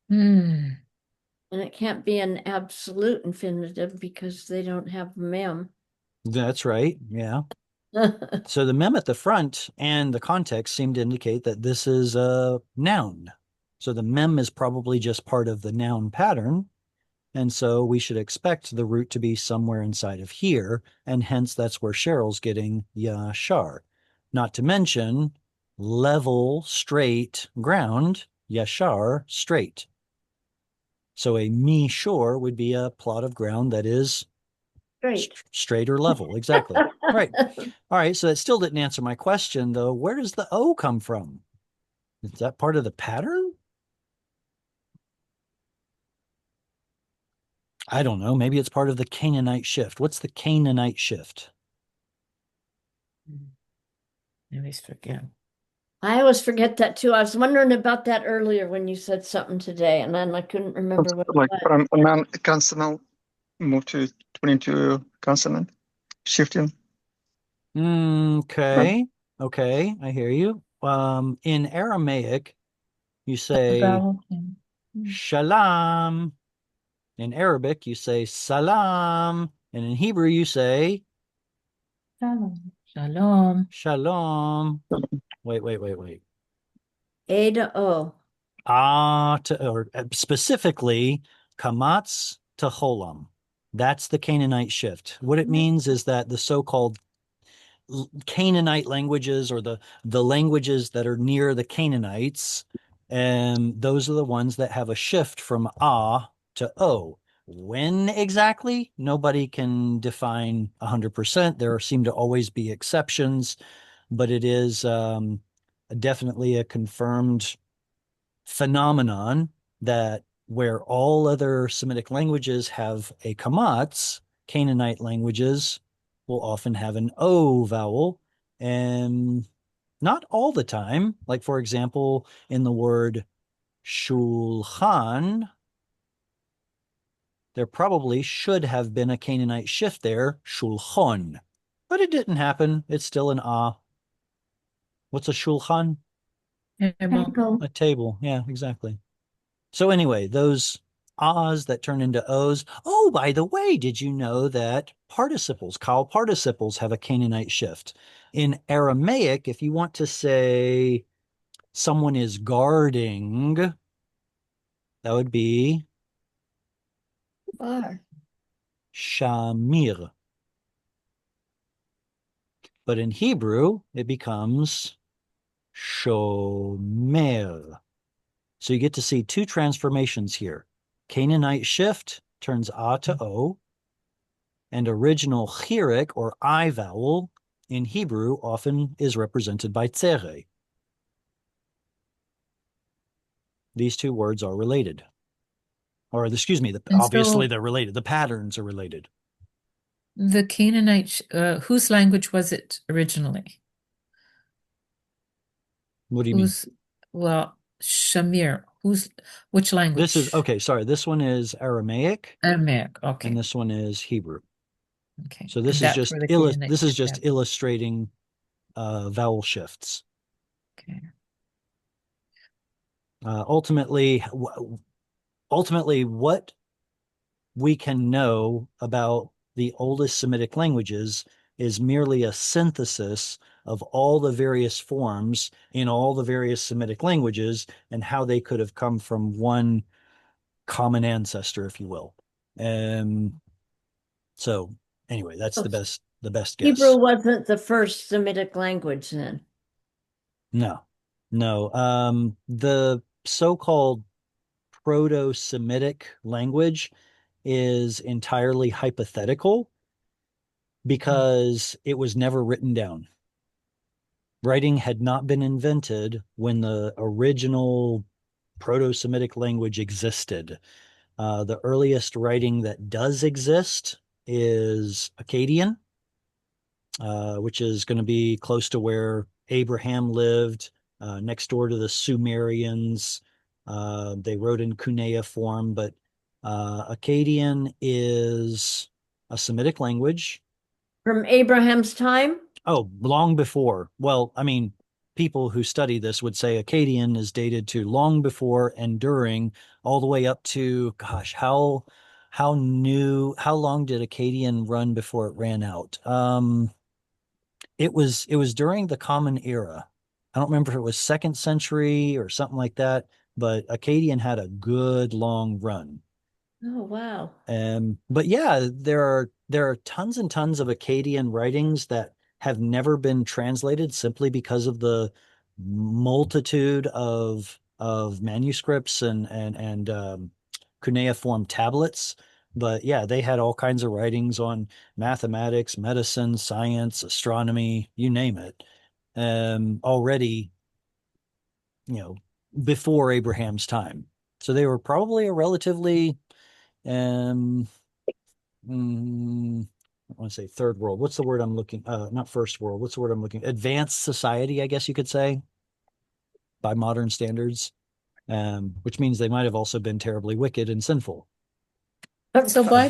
Hmm. And it can't be an absolute infinitive because they don't have mem. That's right. Yeah. So the mem at the front and the context seem to indicate that this is a noun. So the mem is probably just part of the noun pattern. And so we should expect the root to be somewhere inside of here. And hence that's where Cheryl's getting yashar. Not to mention level, straight ground, yashar, straight. So a mishor would be a plot of ground that is Great. straight or level. Exactly. Right. All right. So that still didn't answer my question, though. Where does the O come from? Is that part of the pattern? I don't know. Maybe it's part of the Canaanite shift. What's the Canaanite shift? I always forget. I always forget that too. I was wondering about that earlier when you said something today, and then I couldn't remember what it Like was. from a non-consonant move to turn into a consonant, shifting. Okay. Okay. I hear you. In Aramaic, you say Vowel. shalom. In Arabic, you say salam. And in Hebrew, you say Shalom. Shalom. shalom. Wait. A to O. Or specifically, kamatz to cholam. That's the Canaanite shift. What it means is that the so-called Canaanite languages, or the languages that are near the Canaanites, and those are the ones that have a shift from to O. When exactly? Nobody can define 100%. There seem to always be exceptions, but it is definitely a confirmed phenomenon that where all other Semitic languages have a kamatz, Canaanite languages will often have an O vowel, and not all the time. Like, for example, in the word shulchan, there probably should have been a Canaanite shift there, shulchon, but it didn't happen. It's still an ah. What's a shulchan? Table. A table. Yeah, exactly. So anyway, those ahs that turn into O's. Oh, by the way, did you know that participles, Kal participles, have a Canaanite shift? In Aramaic, if you want to say someone is guarding, that would be Bar. shamir. But in Hebrew, it becomes shomer. So you get to see two transformations here. Canaanite shift turns A to O, and original chirik, or I vowel, in Hebrew often is represented by tzere. These two words are related. Or excuse me, And obviously so they're related. The patterns are related. the Canaanite, whose language was it originally? What do you mean? Well, Shamir. Which language? This is okay. Sorry, this one is Aramaic, Aramaic. Okay. and this one is Hebrew. Okay. So this And is that's just where the Canaanites this is get just that. illustrating vowel shifts. Okay. Ultimately, what we can know about the oldest Semitic languages is merely a synthesis of all the various forms in all the various Semitic languages and how they could have come from one common ancestor, if you will. So anyway, that's Oh, the best guess. Hebrew wasn't the first Semitic language then. No, no. The so-called Proto-Semitic language is entirely hypothetical because it was never written down. Writing had not been invented when the original Proto-Semitic language existed. The earliest writing that does exist is Akkadian, which is going to be close to where Abraham lived, next door to the Sumerians. They wrote in cuneiform, but Akkadian is a Semitic language. From Abraham's time? Oh, long before. Well, I mean, people who study this would say Akkadian is dated to long before and during, all the way up to, gosh, how long did Akkadian run before it ran out? It was during the Common Era. I don't remember if it was second century or something like that, but Akkadian had a good long run. Oh, wow. But yeah, there are tons and tons of Akkadian writings that have never been translated simply because of the multitude of manuscripts and cuneiform tablets. But yeah, they had all kinds of writings on mathematics, medicine, science, astronomy, you name it. Already, you know, before Abraham's time. So they were probably a relatively um I want to say third world. What's the word I'm looking? Not first world. What's the word I'm looking? Advanced society, I guess you could say, by modern standards. Which means they might have also been terribly wicked and sinful. So by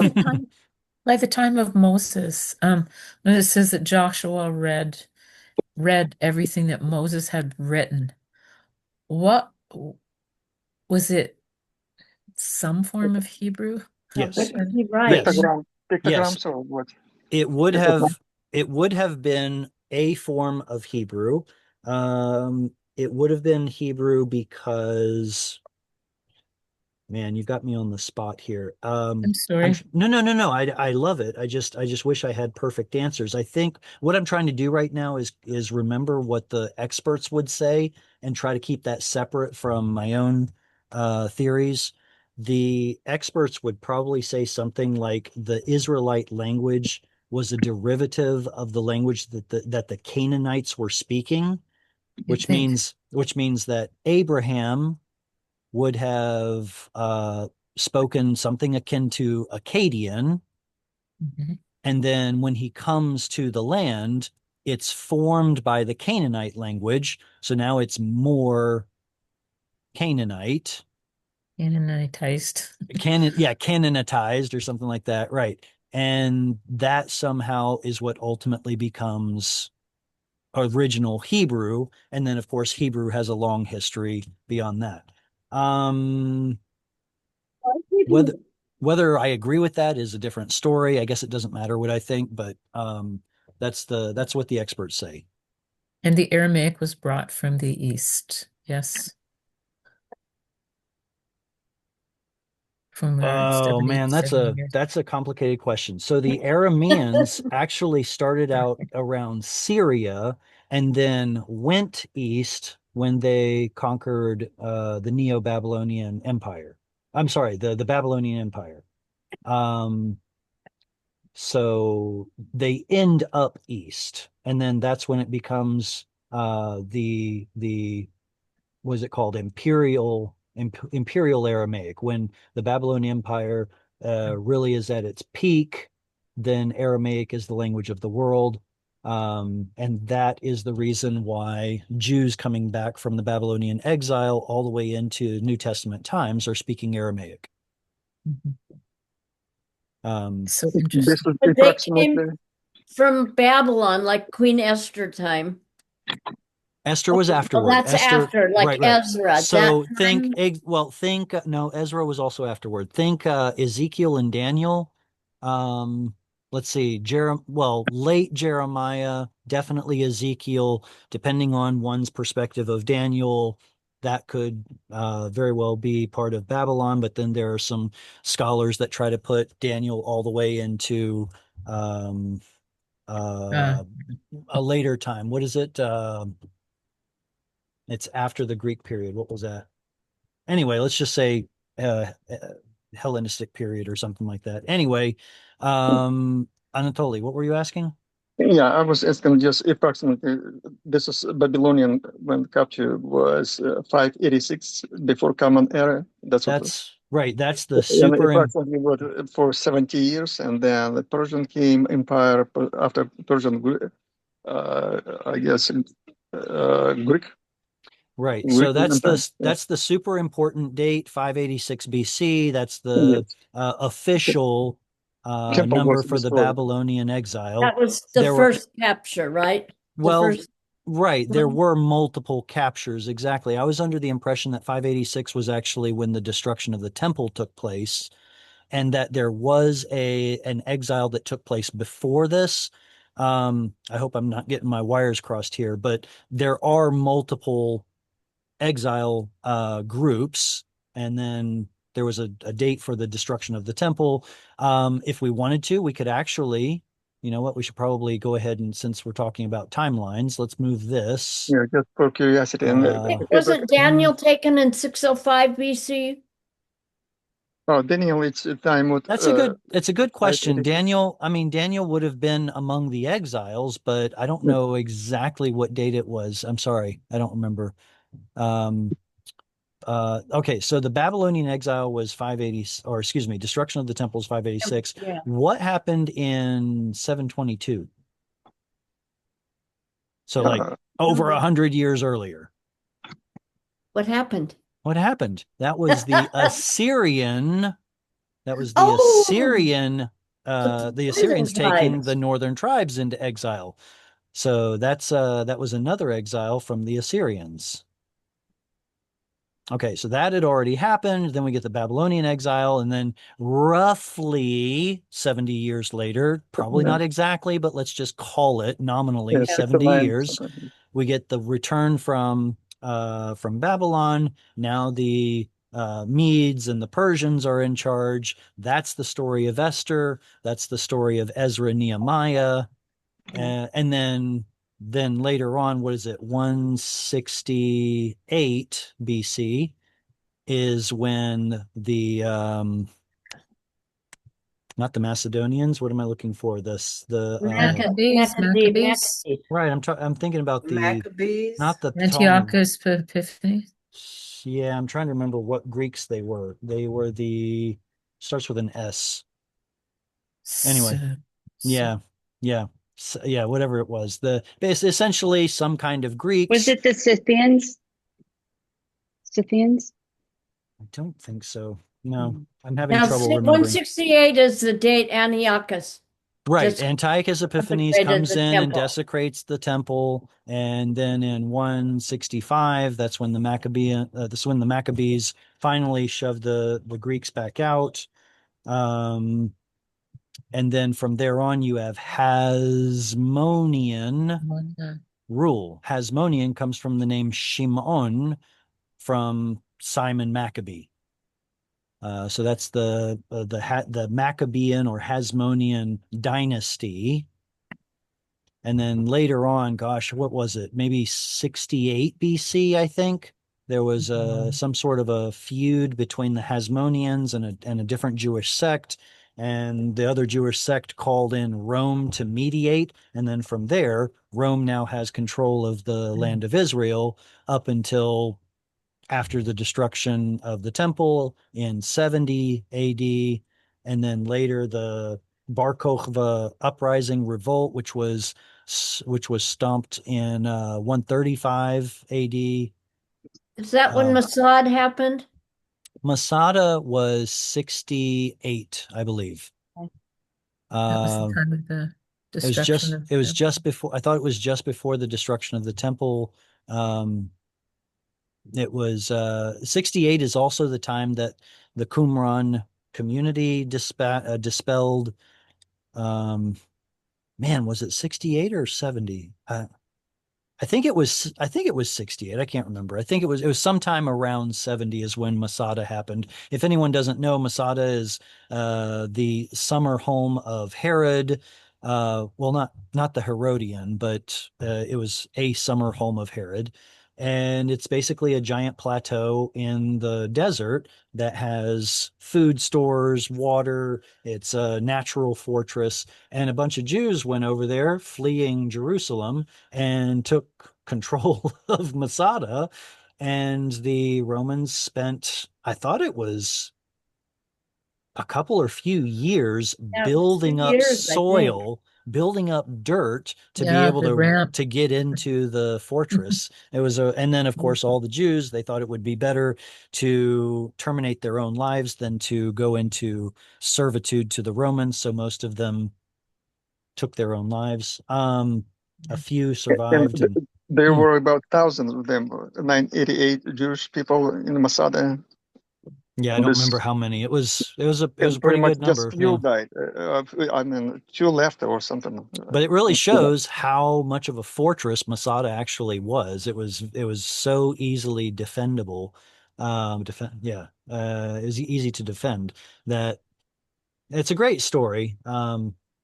the time of Moses, when it says that Joshua read everything that Moses had written, what was it? Some form of Hebrew? Yes. What did he write? Yes. Pictograms or what? It would Pictogram. have been a form of Hebrew. It would have been Hebrew because, man, you got me on the spot here. I'm sorry. No. I love it. I just wish I had perfect answers. I think what I'm trying to do right now is remember what the experts would say and try to keep that separate from my own theories. The experts would probably say something like the Israelite language was a derivative of the language that the Canaanites were speaking, You'd think. which means that Abraham would have spoken something akin to Akkadian. Mhm. And then when he comes to the land, it's formed by the Canaanite language. So now it's more Canaanite. Canaanitized. Canaanitized or something like that. Right. And that somehow is what ultimately becomes original Hebrew. And then, of course, Hebrew has a long history beyond that. Whether I agree with that is a different story. I guess it doesn't matter what I think, but that's what the experts say. And the Aramaic was brought from the East. Yes. From where Oh man, 70 years. that's a complicated question. So the Arameans actually started out around Syria and then went east when they conquered the Neo-Babylonian Empire. I'm sorry, the Babylonian Empire. So they end up east, and then that's when it becomes the what is it called, imperial Aramaic, when the Babylonian Empire really is at its peak. Then Aramaic is the language of the world. And that is the reason why Jews coming back from the Babylonian exile all the way into New Testament times are speaking Aramaic. Mhm. So This interesting. is But they approximately. came from Babylon, like Queen Esther time. Esther was Oh, afterward. that's Esther, after, like right. Ezra. So That think, time. no, Ezra was also afterward. Think Ezekiel and Daniel. Um, let's see, late Jeremiah, definitely Ezekiel, depending on one's perspective of Daniel. That could very well be part of Babylon, but then there are some scholars that try to put Daniel all the way into um, Uh, uh, a later time. What is it? It's after the Greek period. What was that? Anyway, let's just say Hellenistic period or something like that. Anyway, Anatoly, what were you asking? Yeah, I was asking just approximately. This is Babylonian when capture was 586 before Common Era. That's what. That's right. That's the And super. approximately what, for 70 years, and then the Persian came empire after Persian, I guess, Greek. Right. So Greek empire. Yeah. that's the super important date, 586 BC. That's the Yes. official Temple number was for the destroyed. Babylonian exile. That was the There were first capture, right? The Well, first right. There one. were multiple captures. Exactly. I was under the impression that 586 was actually when the destruction of the temple took place, and that there was an exile that took place before this. I hope I'm not getting my wires crossed here, but there are multiple exile groups, and then there was a date for the destruction of the temple. If we wanted to, we could actually, you know what, we should probably go ahead and, since we're talking about timelines, let's move this. Yeah, just for curiosity. And Wasn't Daniel taken in 605 BC? oh, Daniel, it's a time with It's a good question. 586. Daniel would have been among the exiles, but I don't know exactly what date it was. I'm sorry, I don't remember. Um, okay, so the Babylonian exile was 580, or excuse me, destruction of the temple is 586. Yeah. What happened in 722? So like over 100 years earlier. What happened? What happened? That was the Assyrian. That was the Oh, Assyrian. The northern Assyrians taking the tribes. northern tribes into exile. So that was another exile from the Assyrians. Okay, so that had already happened. Then we get the Babylonian exile, and then roughly 70 years later, probably Yeah, not exactly, but let's just call it nominally yeah, 70 69, years, something. we get the return from Babylon. Now the Medes and the Persians are in charge. That's the story of Esther. That's the story of Ezra and Nehemiah. And then later on, what is it? 168 BC is when the not the Macedonians. What am I looking for? Maccabees. Right. I'm thinking about not Maccabees. the Ptolemaic. Antiochus Epiphanes. Yeah, I'm trying to remember what Greeks they were. They were starts with an S. Anyway, So, yeah, yeah, yeah, whatever it was. It's essentially some kind of Was Greeks. it the Scythians? Scythians? I don't think so. No, Mm. I'm having Now, trouble remembering. 168 is the date Antiochus Right. just Antiochus Epiphanes consecrated comes the in and temple. desecrates the temple. And then in 165, that's when the Maccabees finally shoved the Greeks back out. Um, and then from there on, you have Hasmonean rule. Hasmonean comes from the name Shimon from Simon Maccabee. So that's the Maccabean or Hasmonean dynasty. And then later on, gosh, what was it? Maybe 68 BC, I think. There was some sort of a feud between the Hasmoneans and a different Jewish sect. And the other Jewish sect called in Rome to mediate. And then from there, Rome now has control of the land of Israel up until after the destruction of the temple in 70 AD. And then later, the Bar Kokhba uprising revolt, which was which was stomped in 135 AD. Is that when Masad happened? Masada was 68, I believe. That was the time of the destruction of It was the just before, I thought it was just before the destruction of the temple. It was 68 is also the time that the Qumran community dispelled. Man, was it 68 or 70? I think it was 68. I can't remember. I think it was sometime around 70 is when Masada happened. If anyone doesn't know, Masada is the summer home of Herod. Well, not the Herodian, but it was a summer home of Herod. And it's basically a giant plateau in the desert that has food stores, water. It's a natural fortress. And a bunch of Jews went over there fleeing Jerusalem and took control of Masada. And the Romans spent, I thought it was a couple or few years Yeah, building 2 up years, I think. soil, building up dirt to be Yeah, able the ramp. to get into the fortress. It was and then of course all the Jews, they thought it would be better to terminate their own lives than to go into servitude to the Romans. So most of them took their own lives. A few survived. And there were about thousands of them, 988 Jewish people in Masada. Yeah, I And don't this- remember how many. It was a and pretty pretty much good number. just few Yeah. died. I mean, few left or something. But it really shows how much of a fortress Masada actually was. It was so easily defendable. It was easy to defend that it's a great story.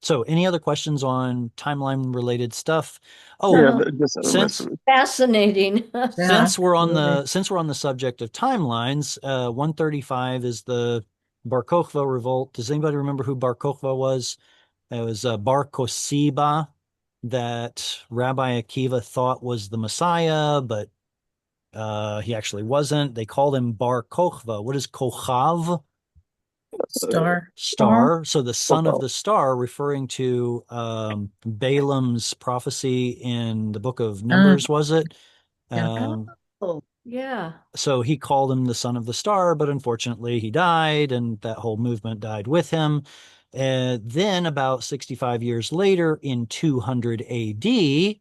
So any other questions on timeline related stuff? Oh, Yeah, No. just since Fascinating. since we're on absolutely. the subject of timelines, 135 is the Bar Kokhba revolt. Does anybody remember who Bar Kokhba was? It was Bar Kosiba that Rabbi Akiva thought was the Messiah, but he actually wasn't. They called him Bar Kokhba. What is Kochav? Star. Star. So the son of the star, referring to Balaam's prophecy in the book of Numbers, was it? Yeah. Oh, yeah. So he called him the son of the star, but unfortunately he died, and that whole movement died with him. Then, about 65 years later, in 200 AD,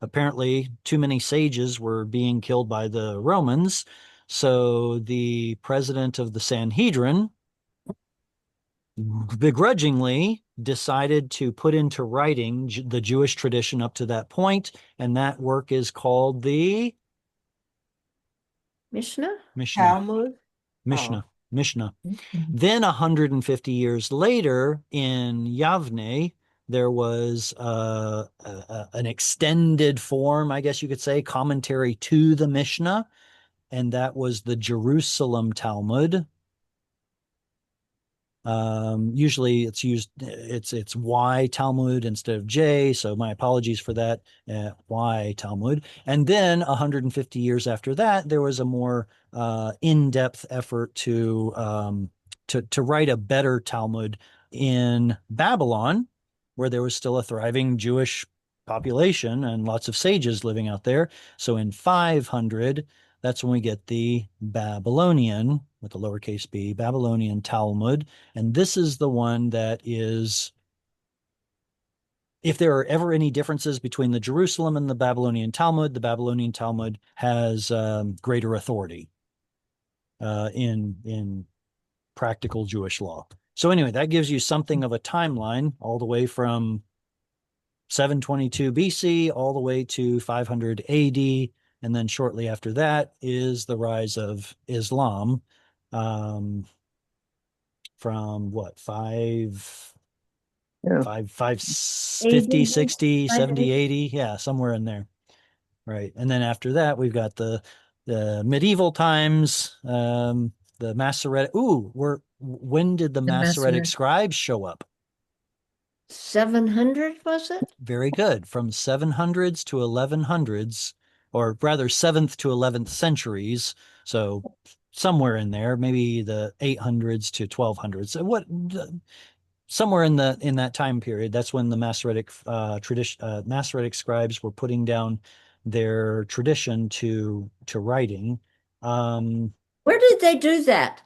apparently too many sages were being killed by the Romans. So the president of the Sanhedrin begrudgingly decided to put into writing the Jewish tradition up to that point, and that work is called the Mishnah? Talmud. Mishnah. Mhm. Then 150 years later in Yavne, there was an extended form, I guess you could say, commentary to the Mishnah, and that was the Jerusalem Talmud. Usually it's Y Talmud instead of J, so my apologies for that. Y Talmud. And then 150 years after that, there was a more in-depth effort to write a better Talmud in Babylon, where there was still a thriving Jewish population and lots of sages living out there. So in 500, that's when we get the Babylonian, with the lowercase b, Babylonian Talmud. And this is the one that is, if there are ever any differences between the Jerusalem and the Babylonian Talmud has greater authority in practical Jewish law. So anyway, that gives you something of a timeline all the way from 722 BC all the way to 500 AD. And then shortly after that is the rise of Islam, from what, 550, 80, 60, 70, 580. 80. Yeah, somewhere in there. Right. And then after that, we've got the medieval times, the Masoretic. When did the Masoretic Masoretic. scribes show up? 700, was it? Very good. From 700s to 1100s, or rather 7th to 11th centuries. So somewhere in there, maybe the 800s to 1200s. somewhere in that time period, that's when the Masoretic Masoretic scribes were putting down their tradition to writing. Where did they do that?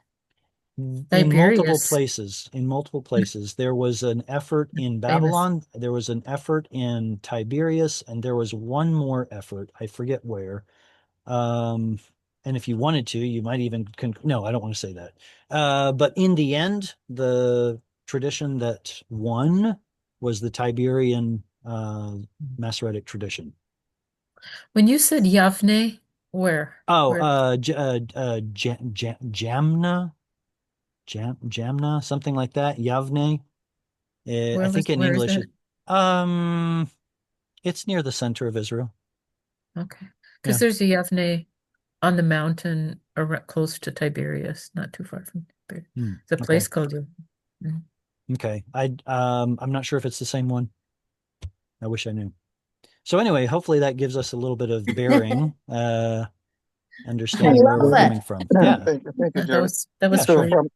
In multiple Tiberius. places. In multiple places. There was an effort in Famous. Babylon, there was an effort in Tiberias, and there was one more effort. I forget where. And if you wanted to, you might even no, I don't want to say that. But in the end, the tradition that won was the Tiberian Masoretic tradition. When you said Yavne, where? Oh, Where? Jamna, something like that. Yavne. I think in Where is English, it? it's near the center of Israel. Okay. Yeah. Because there's a Yavne on the mountain close to Tiberias, not too far from Tiberias. It's a Okay. place called Yavne. Okay. I'm not sure if it's the same one. I wish I knew. So anyway, hopefully that gives us a little bit of bearing, understanding where love we're it. coming from. Yeah. Thank you, That Jerry. was Yeah, So great. from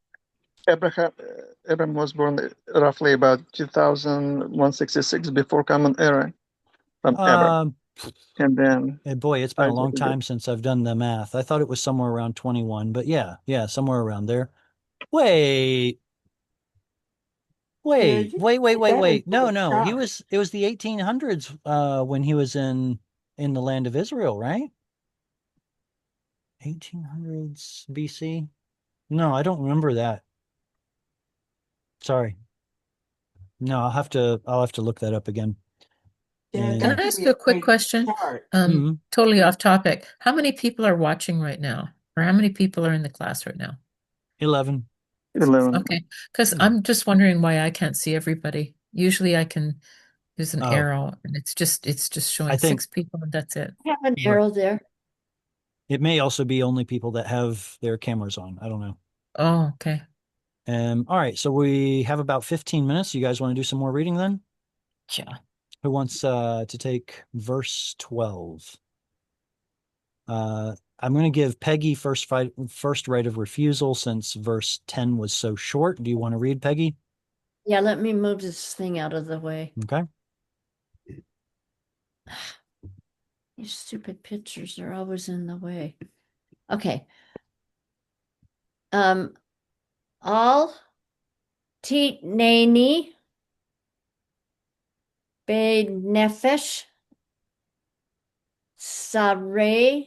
Abraham was born roughly about 2166 before Common Era from Abraham. And then Boy, it's been a Isaac long is time since I've done the math. I thought it was somewhere around 21, but yeah, somewhere around there. Wait. Yeah, you put that Wait. into a No. chart. It was the 1800s when he was in the land of Israel, right? 1800s BC? No, I don't remember that. Sorry. No, I'll have to look that up again. Yeah, And- Can that I could ask be you a a quick great question? chart. Mhm. Totally off topic. How many people are watching right now? Or how many people are in the class right now? 11. 11. Okay. Because Yeah. I'm just wondering why I can't see everybody. Usually I can use an Oh. arrow and it's just showing I think- 6 people and that's it. I have an arrow there. It may also be only people that have their cameras on. I don't know. Oh, okay. All right, so we have about 15 minutes. You guys want to do some more reading then? Yeah. Who wants to take verse 12? I'm going to give Peggy first right of refusal since verse 10 was so short. Do you want to read, Peggy? Yeah, let me move this thing out of the way. Okay. These stupid pictures are always in the way. Okay. Al titneni be nefesh sarah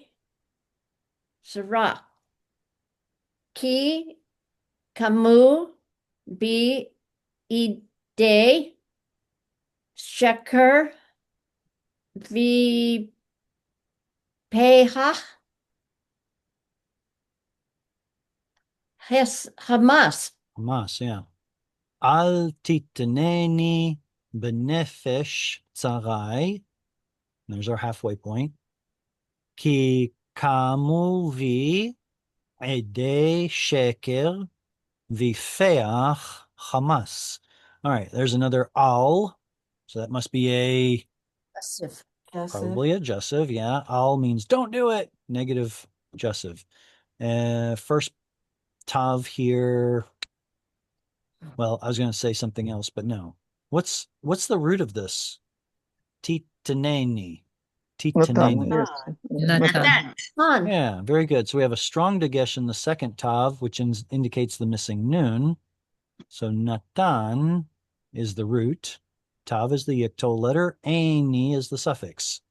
ki kamu bi ide sheker vi pehach Hamas. Hamas, yeah. Al titeneni benefesh tzarai. There's our halfway point. Ki kamu vi ede sheker vifeach Hamas. All right, there's another al. So that must be a Joseph. probably a jussive. Yeah, al means don't do it. Negative jussive. First tav here. Well, I was going to say something else, but no. What's the root of this? Titaneni. Natan, Titaneni. yes. Natan. Fun. Yeah, very good. So we have a strong dagesh in the second tav, which indicates the missing nun. So Natan is the root. Tav is the yiktol letter. Ani is the suffix.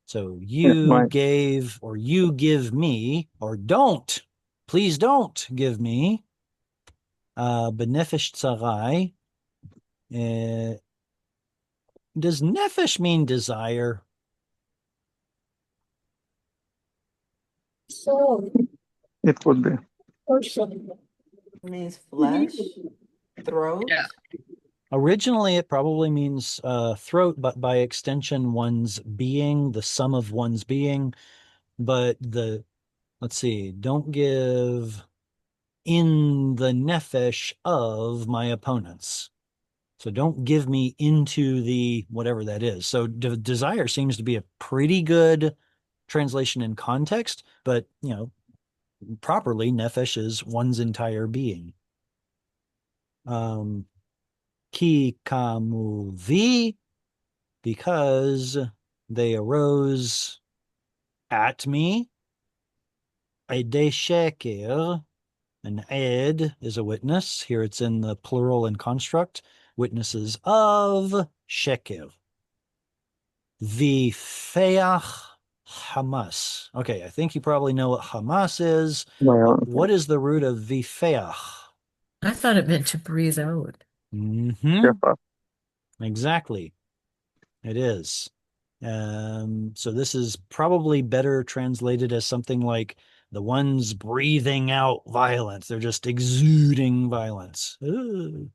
So you right. gave, or you give me, or don't, please don't give me, benefesh tzarai. Does nefesh mean desire? So, It could be. person, It means flesh, throat. Yeah. Originally, it probably means throat, but by extension, one's being, the sum of one's being. But let's see, don't give in the nefesh of my opponents. So don't give me into the whatever that is. So desire seems to be a pretty good translation in context, but properly nefesh is one's entire being. Ki kamuvi, because they arose at me. Ede sheker, an ed is a witness. Here it's in the plural and construct. Witnesses of sheker. Vifeach Hamas. Okay, I think you probably know what Hamas is. Well, What is the root of vifeach? I thought it meant to breathe out. Kefa. Exactly. It is. So this is probably better translated as something like the ones breathing out violence. They're just exuding violence. Ooh.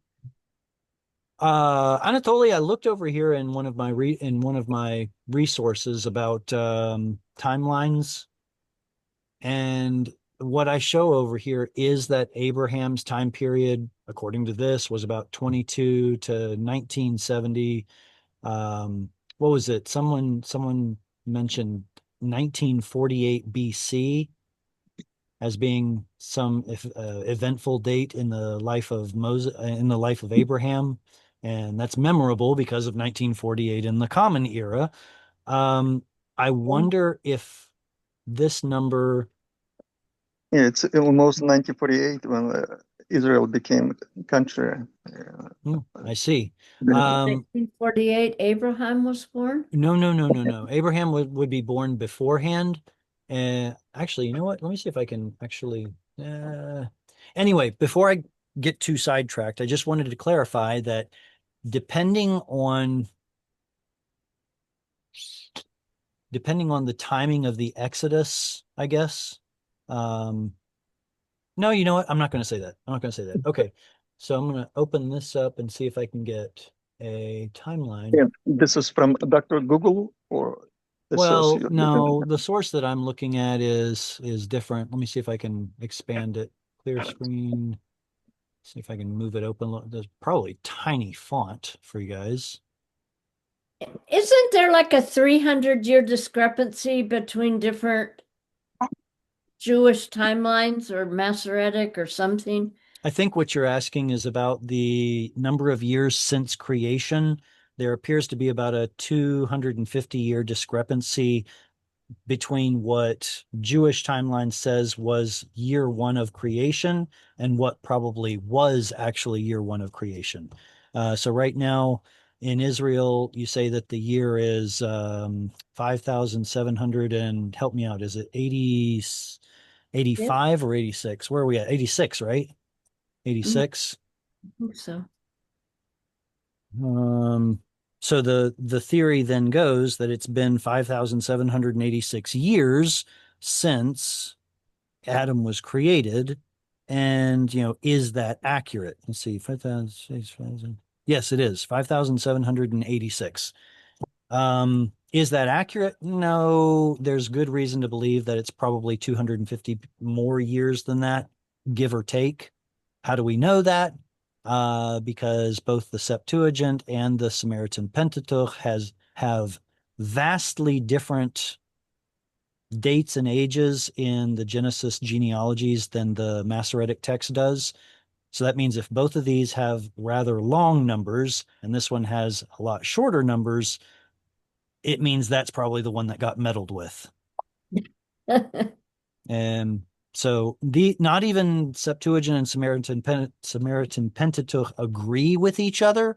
Anatoly, I looked over here in one of my resources about timelines, and what I show over here is that Abraham's time period, according to this, was about 22 to 1970. What was it? Someone mentioned 1948 BC as being some eventful date in the life of Moses, in the life of Abraham, and that's memorable because of 1948 in the Common Era. I wonder if this number. Yeah, it's almost 1948 when Israel became a country. I see. 1948, Abraham was born? No. Abraham would be born beforehand. Actually, you know what? Let me see if I can actually. Anyway, before I get too sidetracked, I just wanted to clarify that depending on the timing of the Exodus, I guess. No, you know what? I'm not going to say that. I'm not going to say that. Okay. So I'm going to open this up and see if I can get a timeline. Yeah, this is from Dr. Google or the source Well, you're no, looking at? the source that I'm looking at is different. Let me see if I can expand it. Clear screen. See if I can move it open. There's probably tiny font for you guys. Isn't there like a 300-year discrepancy between different Jewish timelines or Masoretic or something? I think what you're asking is about the number of years since creation. There appears to be about a 250-year discrepancy between what Jewish timeline says was year one of creation and what probably was actually year one of creation. So right now in Israel, you say that the year is 5,700 and help me out. Is it 85 or 86? Where are we at? 86, right? 86. I think so. So the theory then goes that it's been 5,786 years since Adam was created. And, is that accurate? Let's see, 5,000. Yes, it is 5,786. Is that accurate? No, there's good reason to believe that it's probably 250 more years than that, give or take. How do we know that? Because both the Septuagint and the Samaritan Pentateuch have vastly different dates and ages in the Genesis genealogies than the Masoretic text does. So that means if both of these have rather long numbers and this one has a lot shorter numbers, it means that's probably the one that got meddled with. And so not even Septuagint and Samaritan Pentateuch agree with each other,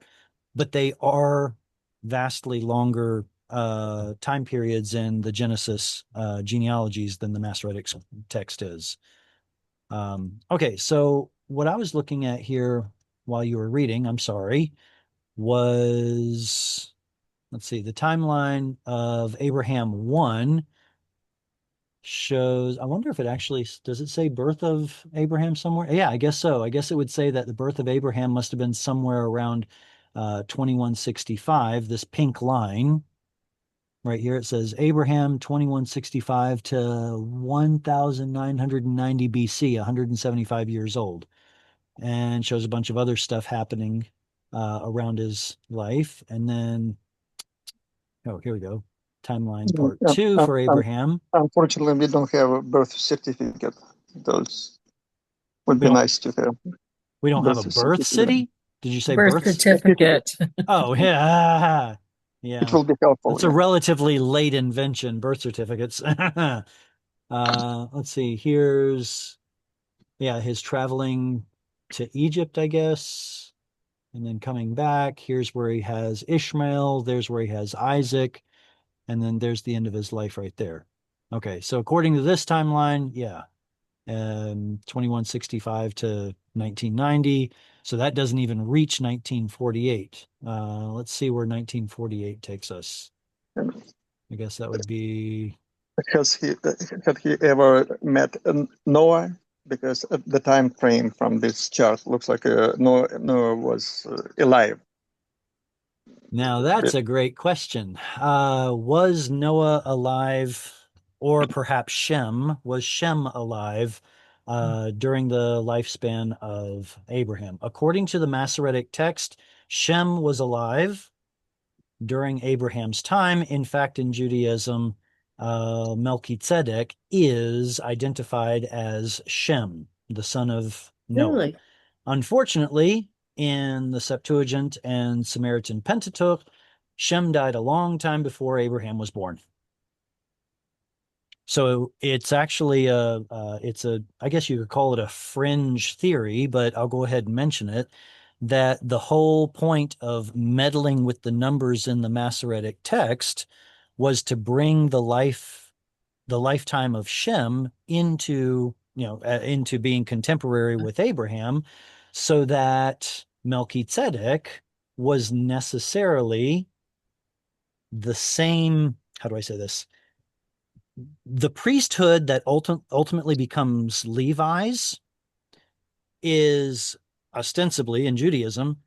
but they are vastly longer time periods in the Genesis genealogies than the Masoretic text is. Okay, so what I was looking at here while you were reading, I'm sorry, was, let's see, the timeline of Abraham 1 shows, I wonder if it actually, does it say birth of Abraham somewhere? Yeah, I guess so. I guess it would say that the birth of Abraham must have been somewhere around 2165, this pink line. Right here it says Abraham 2165 to 1990 BC, 175 years old, and shows a bunch of other stuff happening around his life. And then, here we go. Timeline part 2 for Abraham. Unfortunately, we don't have a birth certificate. Those would be nice to have. We don't have a birth city? Did you say Birth births? certificate. Oh, yeah. It Yeah. will be helpful. It's a relatively late invention, birth certificates. Let's see. Here's, yeah, his traveling to Egypt, I guess, and then coming back. Here's where he has Ishmael. There's where he has Isaac. And then there's the end of his life right there. Okay, so according to this timeline, yeah, 2165 to 1990. So that doesn't even reach 1948. Let's see where 1948 takes us. I guess that would be. Had he ever met Noah? Because the time frame from this chart looks like Noah was alive. Now that's a great question. Was Noah alive, or perhaps Shem? Was Shem alive during the lifespan of Abraham? According to the Masoretic text, Shem was alive during Abraham's time. In fact, in Judaism, Melchizedek is identified as Shem, the son of Noah. Really? Unfortunately, in the Septuagint and Samaritan Pentateuch, Shem died a long time before Abraham was born. So it's actually I guess you could call it a fringe theory, but I'll go ahead and mention it, that the whole point of meddling with the numbers in the Masoretic text was to bring the lifetime of Shem into being contemporary with Abraham, so that Melchizedek was necessarily the same. How do I say this? The priesthood that ultimately becomes Levi's is ostensibly in Judaism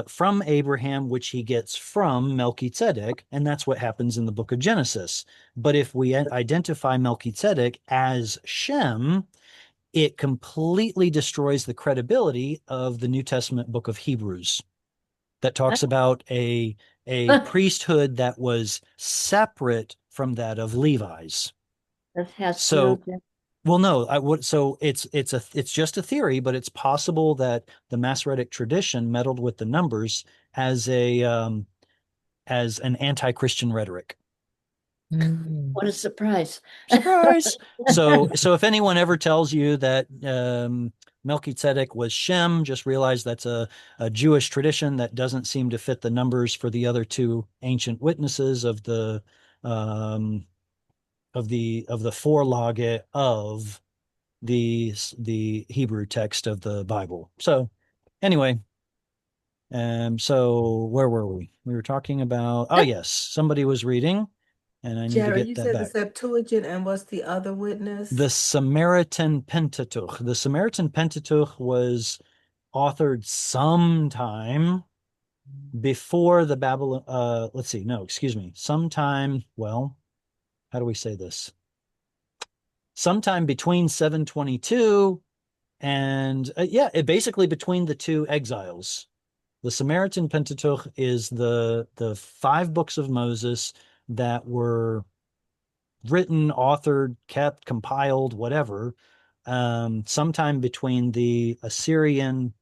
from Abraham, which he gets from Melchizedek, and that's what happens in the book of Genesis. But if we identify Melchizedek as Shem, it completely destroys the credibility of the New Testament book of Hebrews that talks about a priesthood that was separate from that of Levi's. That has So, no. well, no, I would. So it's just a theory, but it's possible that the Masoretic tradition meddled with the numbers as an anti-Christian rhetoric. What a surprise! Surprise! So if anyone ever tells you that Melchizedek was Shem, just realize that's a Jewish tradition that doesn't seem to fit the numbers for the other two ancient witnesses of the forelage of the Hebrew text of the Bible. So anyway, so where were we? We were talking about, oh yes, somebody was reading, and I need to Jared, get you that said the back. Septuagint, and what's the other witness? The Samaritan Pentateuch. The Samaritan Pentateuch was authored sometime before the Babylon. Let's see. No, excuse me. Sometime. Well, how do we say this? Sometime between 722 and basically between the two exiles. The Samaritan Pentateuch is the 5 books of Moses that were written, authored, kept, compiled, whatever, sometime between the Assyrian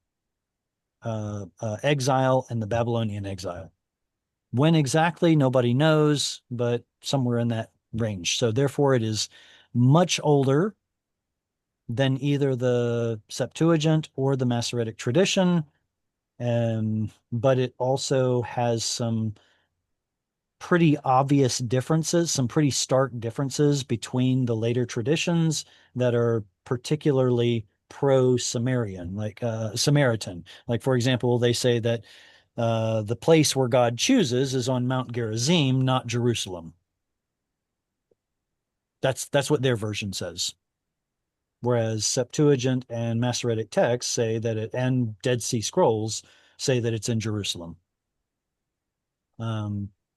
exile and the Babylonian exile. When exactly, nobody knows, but somewhere in that range. So therefore, it is much older than either the Septuagint or the Masoretic tradition, but it also has some pretty obvious differences, some pretty stark differences between the later traditions that are particularly pro-Samaritan, like Samaritan. Like, for example, they say that the place where God chooses is on Mount Gerizim, not Jerusalem. That's what their version says. Whereas Septuagint and Masoretic texts say that and Dead Sea Scrolls say that it's in Jerusalem.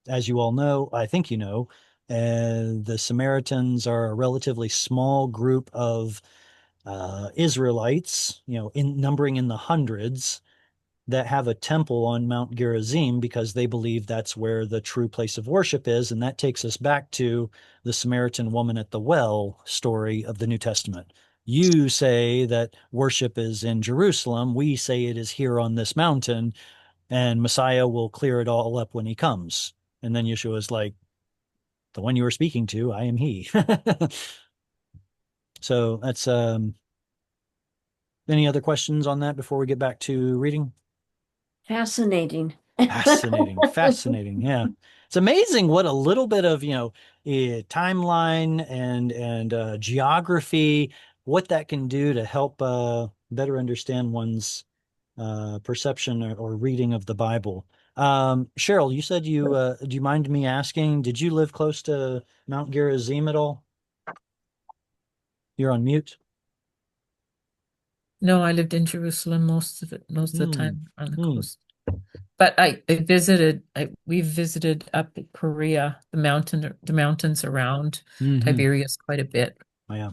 As you all know, I think you know, the Samaritans are a relatively small group of Israelites, numbering in the hundreds, that have a temple on Mount Gerizim because they believe that's where the true place of worship is. And that takes us back to the Samaritan woman at the well story of the New Testament. You say that worship is in Jerusalem. We say it is here on this mountain, and Messiah will clear it all up when he comes. And then Yeshua is like, the one you were speaking to, I am he. So that's any other questions on that before we get back to reading? Fascinating. Fascinating. Yeah. It's amazing what a little bit of, timeline and geography, what that can do to help better understand one's perception or reading of the Bible. Cheryl, you said do you mind me asking, did you live close to Mount Gerizim at all? You're on mute. No, I lived in Jerusalem most of the time on the Hmm. coast. But we visited up in Perea, the mountains around Mhm. Tiberias quite a bit. Oh, yeah.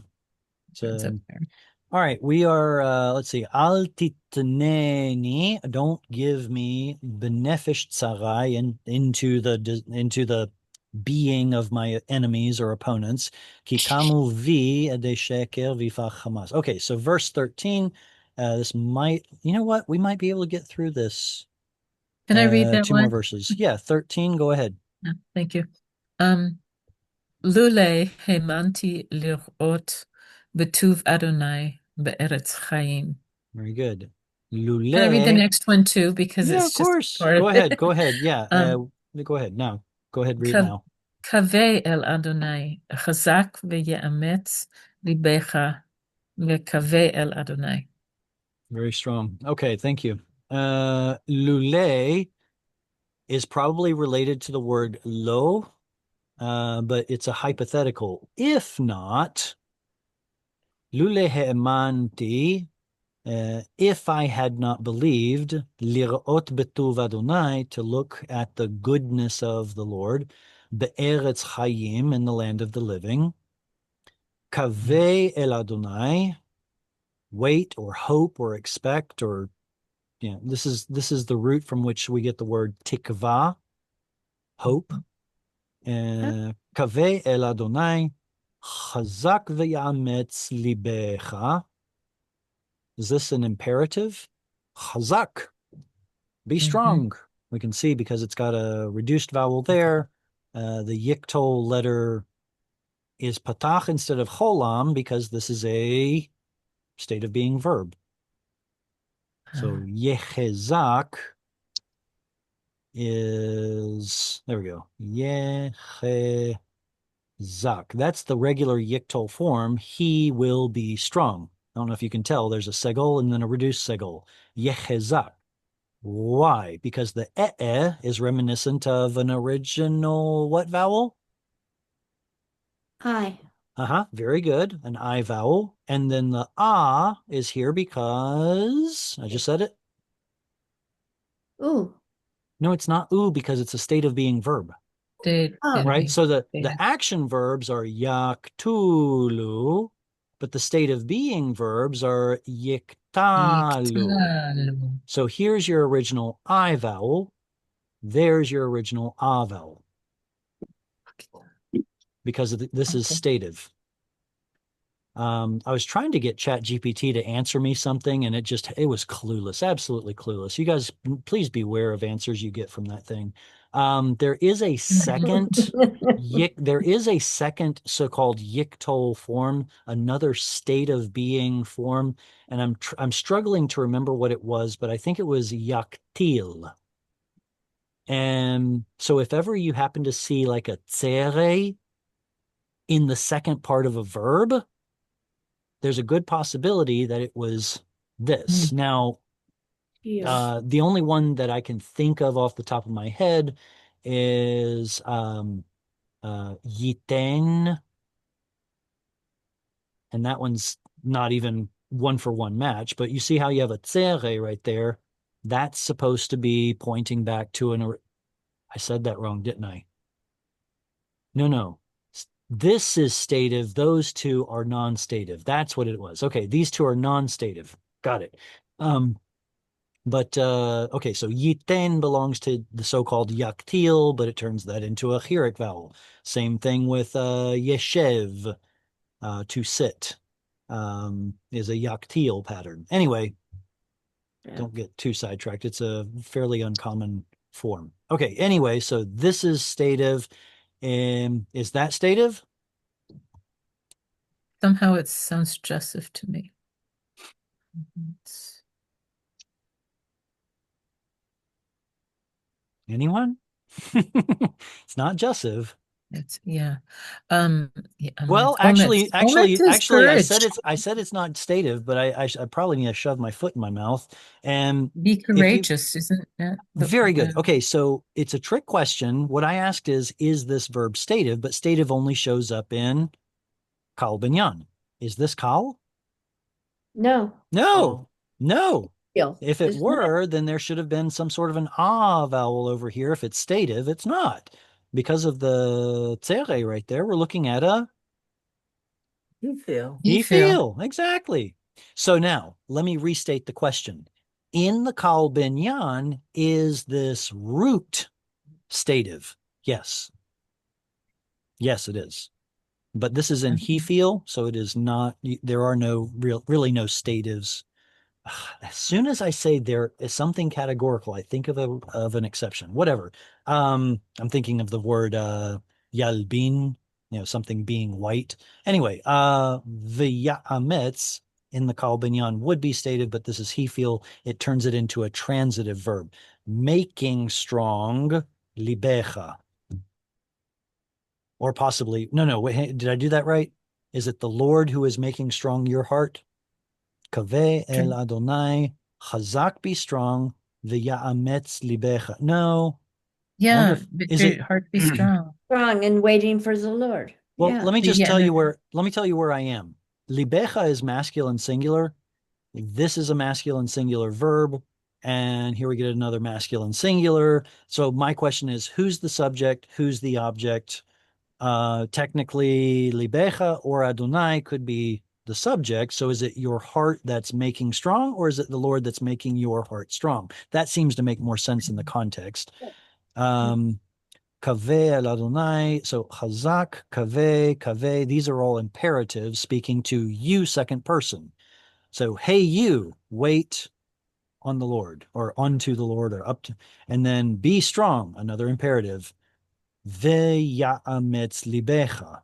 It's up there. All right, we are, let's see, Al titneni, don't give me benefesh tzarai into the being of my enemies or opponents. Kikamu vi adesheker vifach hamas. Okay, so verse 13, this might, you know what? We might be able to get through this. Can I read that two more one? verses. Yeah, 13, go ahead. Yeah, thank you. Lule hemanti lirot betuv Adonai be'eretz chaim. Very good. Can I read the Lule. next one too? Because Yeah, it's of just course. part Go of ahead. it. Go ahead. Yeah. Go ahead now. Go ahead, read now. Kaveh el Adonai, chazak ve'ye'ametz libecha ve'kaveh el Adonai. Very strong. Okay, thank you. Lule is probably related to the word lo, but it's a hypothetical. If not, lule he'emanti, if I had not believed, lirot betuv Adonai, to look at the goodness of the Lord, be'eretz chayim, in the land of the living, kaveh el Adonai, wait or hope or expect, or this is the root from which we get the word tikva, hope. Kaveh el Adonai, chazak ve'yametz libecha. Is this an imperative? Chazak, be strong. We can see because it's got a reduced vowel there. The yiktol letter is patach instead of cholam because this is a state of being verb. So yechezak is, there we go, yechezak. That's the regular yiktol form. He will be strong. I don't know if you can tell, there's a segol and then a reduced segol. Yechezak. Why? Because the is reminiscent of an original what vowel? I. Very good. An I vowel. And then the is here because I just said it. Ooh. No, it's not because it's a state of being verb. Right? So the action verbs are yaktulu, but the state of being verbs are yiktalu. So here's your original I vowel. There's your original A vowel. Because this is stative. I was trying to get ChatGPT to answer me something, and it was clueless, absolutely clueless. You guys, please beware of answers you get from that thing. There is a second there is a second so-called yiktol form, another state of being form, and I'm struggling to remember what it was, but I think it was yaktil. And so if ever you happen to see like a tsere in the second part of a verb, there's a good possibility that it was this. Now, the only one that I can think of off the top of my head is yiten, and that one's not even one for one match, but you see how you have a tsere right there. That's supposed to be pointing back to I said that wrong, didn't I? No. This is stative. Those two are non-stative. That's what it was. Okay, these two are non-stative. Got it. Okay, so yiten belongs to the so-called yaktil, but it turns that into a chirik vowel. Same thing with yeshev, to sit. is a yaktil pattern. Anyway, Yeah. don't get too sidetracked. It's a fairly uncommon form. Okay, anyway, so this is stative. Is that stative? Somehow it sounds Joseph to me. Anyone? It's not Joseph. It's yeah. Well, Omits actually, I said courage. I said it's not stative, but I probably need to shove my foot in my mouth. And Be if you, courageous, isn't that very good. Okay, so it's a trick question. What I asked is this verb stative? But stative only shows up in kal binyan. Is this kal? No. No, no. Feel. If it Isn't were, then there should have been some sort of an ah vowel over here. If it's stative, it's not. Because of the tzere right there, we're looking at a You feel. he feel. Exactly. So now let me restate the question. In the kal binyan, is this root stative? Yes. Yes, it is. But this is in he feel, so it is not, there are no really no statives. As soon as I say there is something categorical, I think of an exception. Whatever. I'm thinking of the word yalbin, something being white. Anyway, v'ya'ametz in the kal binyan would be stated, but this is he feel. It turns it into a transitive verb, making strong libecha. Or possibly, no, wait, did I do that right? Is it the Lord who is making strong your heart? Kaveh el Adonai, chazak, be strong, v'ya'ametz libecha. No. Yeah, Is your it heart be strong. strong and waiting for the Lord. Well, Yeah. let me just Yeah, tell no. you where I am. Libecha is masculine singular. This is a masculine singular verb. And here we get another masculine singular. So my question is, who's the subject? Who's the object? Technically, libecha or Adonai could be the subject. So is it your heart that's making strong, or is it the Lord that's making your heart strong? That seems to make more sense in the context. Kaveh el Adonai. So chazak, kaveh, these are all imperatives speaking to you, second person. So, hey, you, wait on the Lord, or unto the Lord, or up to, and then be strong, another imperative. Ve'ya'ametz libecha.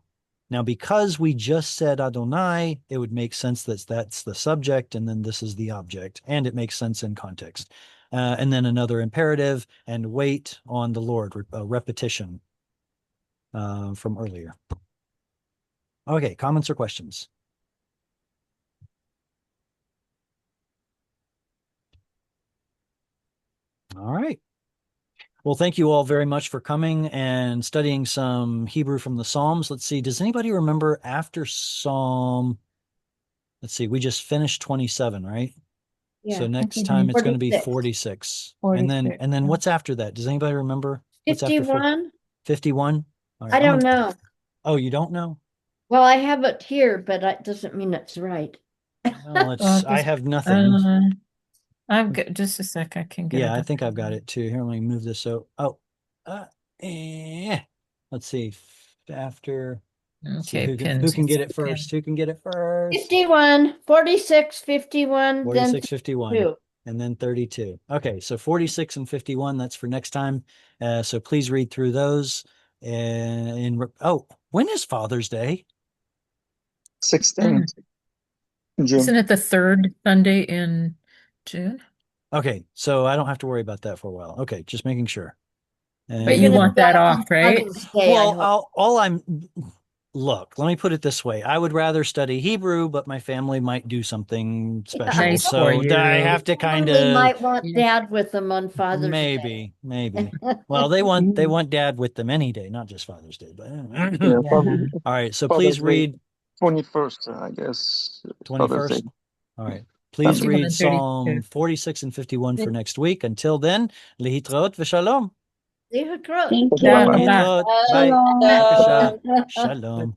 Now, because we just said Adonai, it would make sense that that's the subject, and then this is the object, and it makes sense in context. And then another imperative, and wait on the Lord, a repetition from earlier. Okay, comments or questions? All right. Well, thank you all very much for coming and studying some Hebrew from the Psalms. Let's see, does anybody remember after Psalm, let's see, we just finished 27, right? Yeah. So next time it's going to be 46. 46. And then what's after that? Does anybody remember? What's after 51? 51? All right, I don't know. Oh, you don't know? Well, I have it here, but that doesn't mean it's right. Well, I have nothing. I've got just a sec. I can get it. Yeah, I up. think I've got it too. Here, let me move this. So, let's see. After, Okay, who can get it first? Who can get it first? 51, 46, 51, 46, 51, 32. and then 32. Okay, so 46 and 51, that's for next time. So please read through those. When is Father's Day? 16th June. Isn't it the third Sunday in June? Okay, so I don't have to worry about that for a while. Okay, just making sure. But you want that off, right? Well, look, let me put it this way. I would rather study Hebrew, but my family might do something special. Nice so for you. I have to kind They of might want Dad with them on Father's Day. Maybe. Well, they want Dad with them any day, not just Father's Day. But Yeah, probably all right, so Father's please Day, read 21st, I guess. Father's 21st. Day. All right. Please 51 read and Psalm 32. 46 and 51 for next week. Until then, lihitraot v'shalom. Leave it grow. Thank you. Shalom. Lihitraot. Bye. Shalom. Shalom.